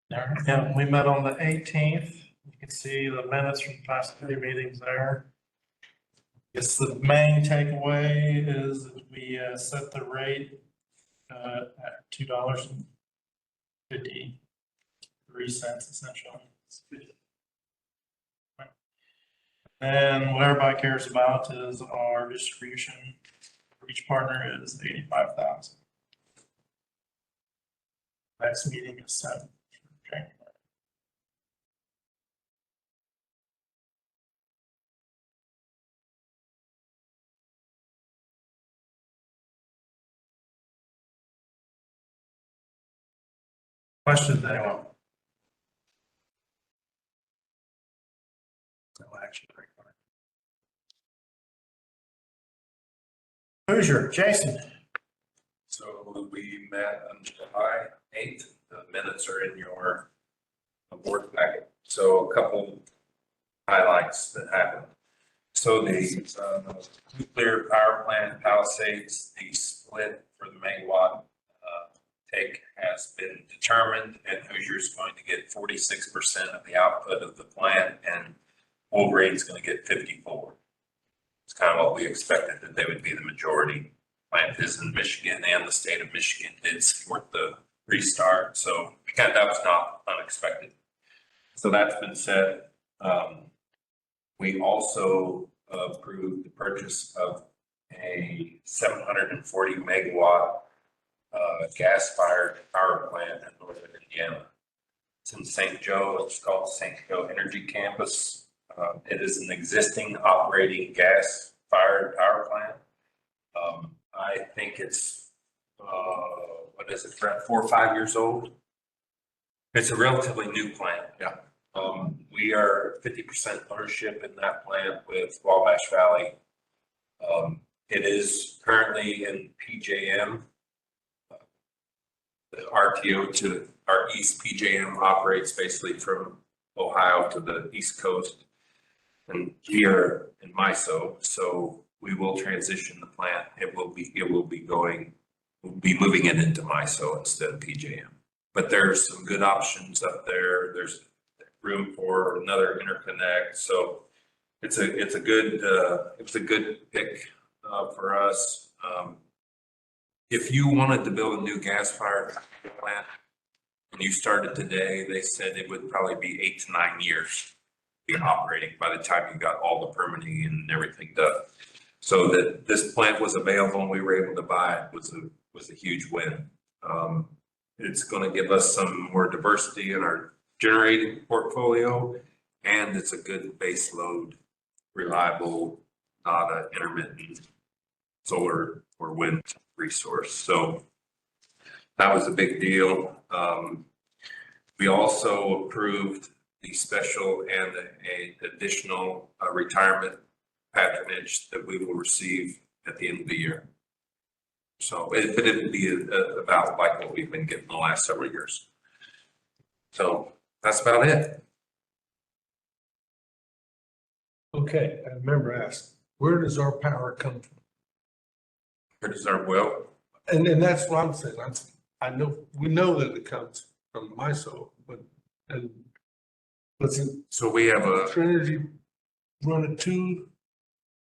Yeah, we met on the 18th. You can see the minutes from past 3 meetings there. Guess the main takeaway is that we set the rate at $2.53 essentially. And what everybody cares about is our distribution for each partner is 85,000. Next meeting is set for January. Questions, anyone? No action required. Hoosier, Jason. So we met on July 8th. The minutes are in your board packet. So a couple highlights that happened. So the nuclear power plant Palisades, the split for the megawatt take has been determined, and Hoosier's going to get 46% of the output of the plant, and Wolverine's going to get 54. It's kind of what we expected, that they would be the majority. Plant is in Michigan, and the state of Michigan did support the restart, so that was not unexpected. So that's been said. We also approved the purchase of a 740 megawatt gas-fired power plant in northern Indiana. It's in St. Joe. It's called St. Joe Energy Campus. It is an existing operating gas-fired power plant. I think it's, what is it, Brett, 4 or 5 years old? It's a relatively new plant. Yeah. We are 50% ownership in that plant with Wabash Valley. It is currently in PJM. The RTO to our East PJM operates basically from Ohio to the East Coast and here in MISO. So we will transition the plant. We'll be moving it into MISO instead of PJM. But there's some good options up there. There's room for another interconnect. So it's a good pick for us. If you wanted to build a new gas-fired plant and you started today, they said it would probably be 8 to 9 years to be operating by the time you got all the permitting and everything done. So that this plant was available and we were able to buy it was a huge win. It's going to give us some more diversity in our generating portfolio, and it's a good base load, reliable, not an intermittent solar or wind resource. So that was a big deal. We also approved the special and an additional retirement patronage that we will receive at the end of the year. So it'd be about like what we've been getting the last several years. So that's about it. Okay, I remember asking, where does our power come from? Where does our well? And that's what I'm saying. I know, we know that it comes from MISO, but So we have a, Trinity run it to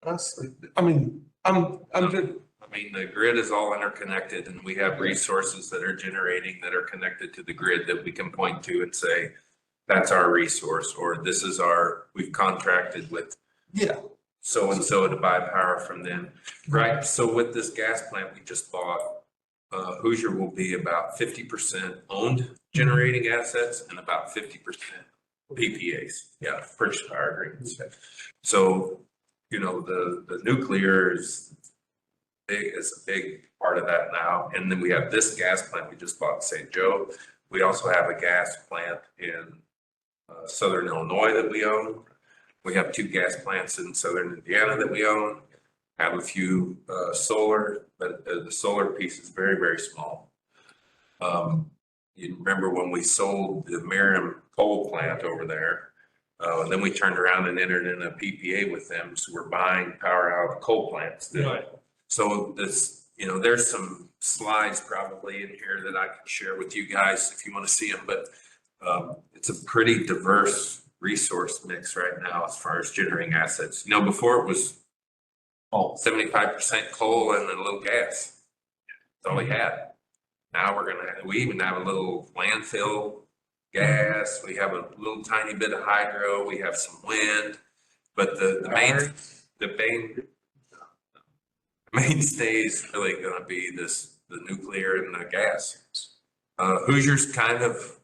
us? I mean, I'm just, I mean, the grid is all interconnected and we have resources that are generating that are connected to the grid that we can point to and say, that's our resource, or this is we've contracted with yeah, so-and-so to buy power from them. Right. So with this gas plant we just bought, Hoosier will be about 50% owned generating assets and about 50% PPAs. Yeah, purchase power agreements. So, you know, the nuclear is a big part of that now. And then we have this gas plant we just bought in St. Joe. We also have a gas plant in Southern Illinois that we own. We have 2 gas plants in Southern Indiana that we own. Have a few solar, but the solar piece is very, very small. You remember when we sold the Merriam coal plant over there, and then we turned around and entered in a PPA with them. So we're buying power out of coal plants. right. So this, you know, there's some slides probably in here that I can share with you guys if you want to see them, but it's a pretty diverse resource mix right now as far as generating assets. You know, before it was 75% coal and a little gas. That's all we had. Now we even have a little landfill gas. We have a little tiny bit of hydro. We have some wind, but the mainstay is really going to be the nuclear and the gas. Hoosier's kind of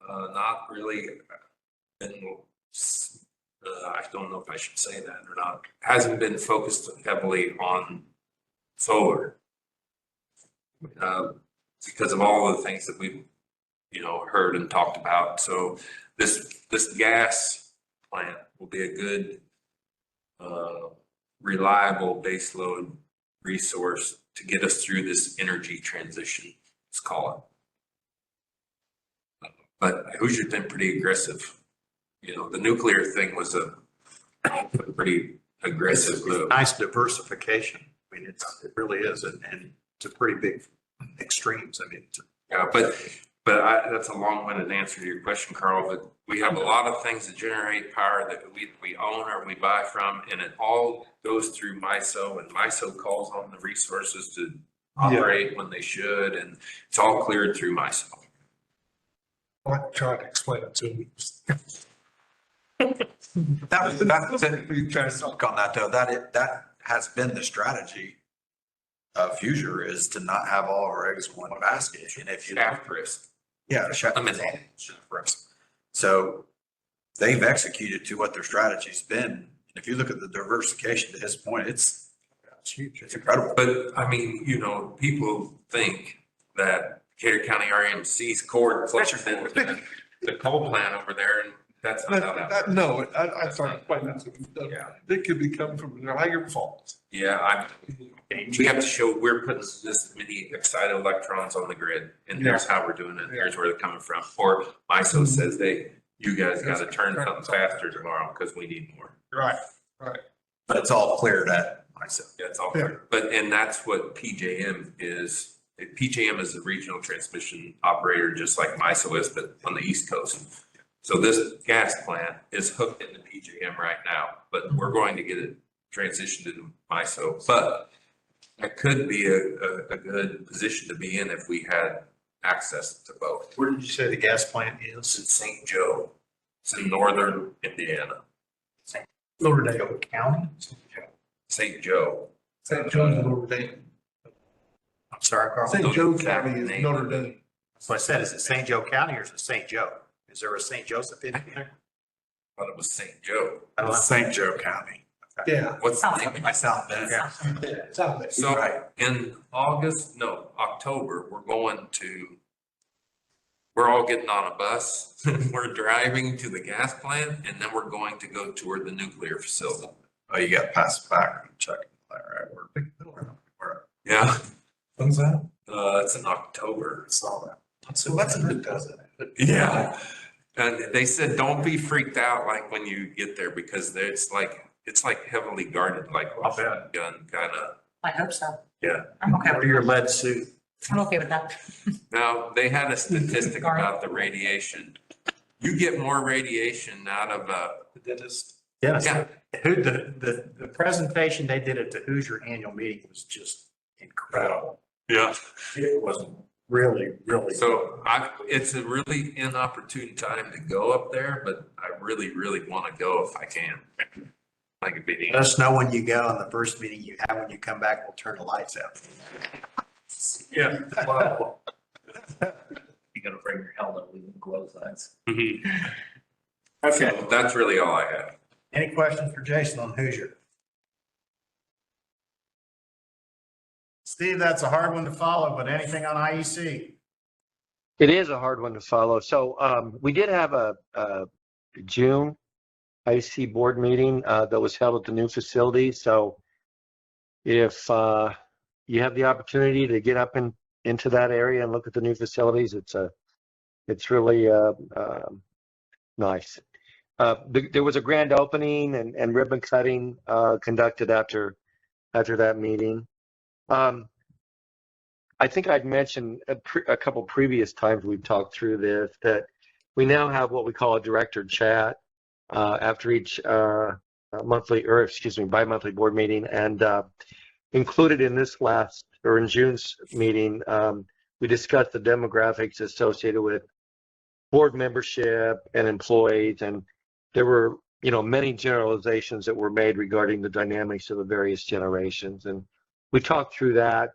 not really been, I don't know if I should say that or not, hasn't been focused heavily on solar because of all the things that we've heard and talked about. So this gas plant will be a good, reliable baseload resource to get us through this energy transition, let's call it. But Hoosier's been pretty aggressive. The nuclear thing was a pretty aggressive move. Nice diversification. I mean, it really is, and it's a pretty big extremes. I mean, Yeah, but that's a long-winded answer to your question, Carl, but we have a lot of things that generate power that we own or we buy from, and it all goes through MISO, and MISO calls on the resources to operate when they should, and it's all cleared through MISO. I tried to explain it to me. That's on that though, that has been the strategy of Fuser, is to not have all our eggs in one basket. And if you, Shaft risk. yeah, so they've executed to what their strategy's been. And if you look at the diversification to his point, it's huge. It's incredible. But I mean, people think that Decatur County RMC's core closer than the coal plant over there, and that's not how that. No, I tried to explain that to him. Yeah. It could be coming from Niagara Falls. Yeah, we have to show we're putting this many excited electrons on the grid, and here's how we're doing it. Here's where they're coming from. Or MISO says you guys got to turn something faster tomorrow because we need more. Right. But it's all cleared at MISO. Yeah, it's all clear. And that's what PJM is. PJM is a regional transmission operator, just like MISO is, but on the East Coast. So this gas plant is hooked into PJM right now, but we're going to get it transitioned into MISO. But that could be a good position to be in if we had access to both. where did you say the gas plant It's is? in St. Joe. It's in northern Indiana. Notre Dame County? St. Joe. St. Joe's Notre Dame. I'm sorry, Carl. St. Joe County is Notre Dame. So I said, is it St. Joe County or is it St. Joe? Is there a St. Joseph in there? Thought it was St. Joe. I don't know. St. Joe County. Yeah. What's the Sounds name? like South Bend. South Bay. So Right. in October, we're all getting on a bus. We're driving to the gas plant, and then we're going to go tour the nuclear facility. Oh, you got to pass it back and check. All right. Yeah, When's that? it's in October. Saw that. So that's who does it. Yeah. And they said, don't be freaked out like when you get there, because it's like heavily guarded, like I'll bet. gun kind of. I hope so. Yeah. I'm okay Or with your lead suit. I'm okay with that. Now, they had a statistic about the radiation. You get more radiation out of The dentist. Yes. Yeah. Who, the presentation they did at the Hoosier annual meeting was just incredible. Yeah. It was really. So it's a really inopportune time to go up there, but I really, really want to go if I can. Like a meeting. Let us know when you go, and the first meeting you have, when you come back, we'll turn the lights out. Yeah. Wow. You gotta bring your helmet with glow signs. Okay. So that's really all I have. Any questions for Jason on Hoosier? Steve, that's a hard one to follow, but anything on E IEC? It is a hard one to follow. So we did have a June IC board meeting that was held at the new facility. So if you have the opportunity to get up into that area and look at the new facilities, it's really nice. There was a grand opening and ribbon cutting conducted after that meeting. I think I'd mentioned a couple previous times we've talked through this, that we now have what we call a director chat after each bi-monthly board meeting. And included in this in June's meeting, we discussed the demographics associated with board membership and employees. And there were, many generalizations that were made regarding the dynamics of the various generations. And we talked through that.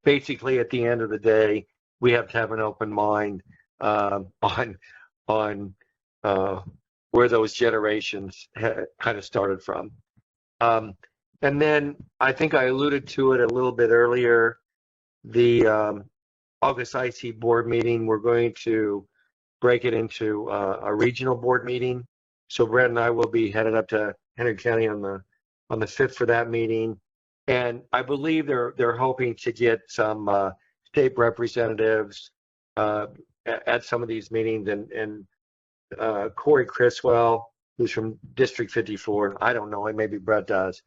Basically, at the end of the day, we have to have an open mind on where those generations kind of started from. And then I think I alluded to it a little bit earlier. The August IC board meeting, we're going to break it into a regional board meeting. So Brett and I will be headed up to Henry County on the 5th for that meeting. And I believe they're hoping to get some state representatives at some of these meetings, and Corey Criswell, who's from District 54, and I don't know him, maybe Brett does.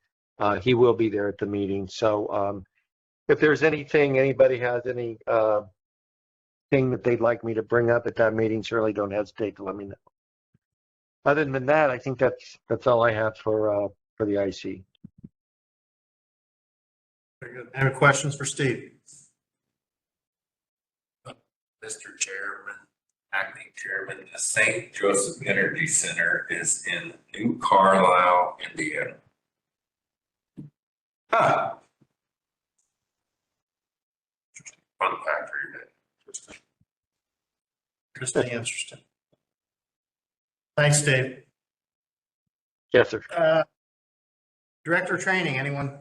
He will be there at the meeting. So if there's anything, anybody has any thing that they'd like me to bring up at that meeting, certainly don't hesitate to let me know. Other than that, I think that's all I have for the IC. Very good. Any questions for Steve? Mr. Chairman, acting chairman, the St. Joseph Energy Center is in New Carlisle, Indiana. Huh. Fun fact for you. Just interesting. Thanks, Dave. Yes, sir. Director of training, anyone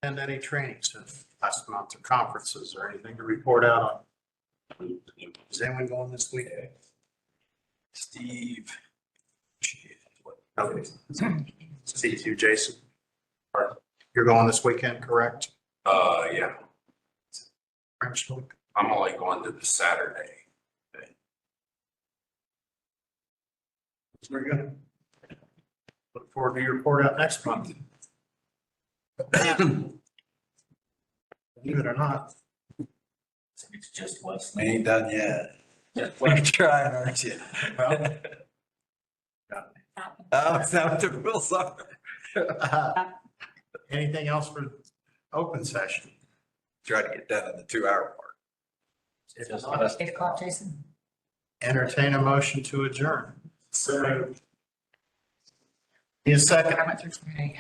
attend any trainings last month or conferences or anything to report out on? Is anyone going this week? Steve. Okay. See you, Jason. You're going this weekend, correct? Yeah, Frenchville? I'm only going to the Saturday. Very good. Look forward to your report out next month. Believe it or not. It's just West. We ain't done yet. You're trying, aren't you? Well, Oh, is that what the rules are? anything else for open session? Try to get done in the 2-hour mark. If Just not, us. 8 o'clock, Jason? entertain a motion to adjourn. So. Need a second. I went through Friday.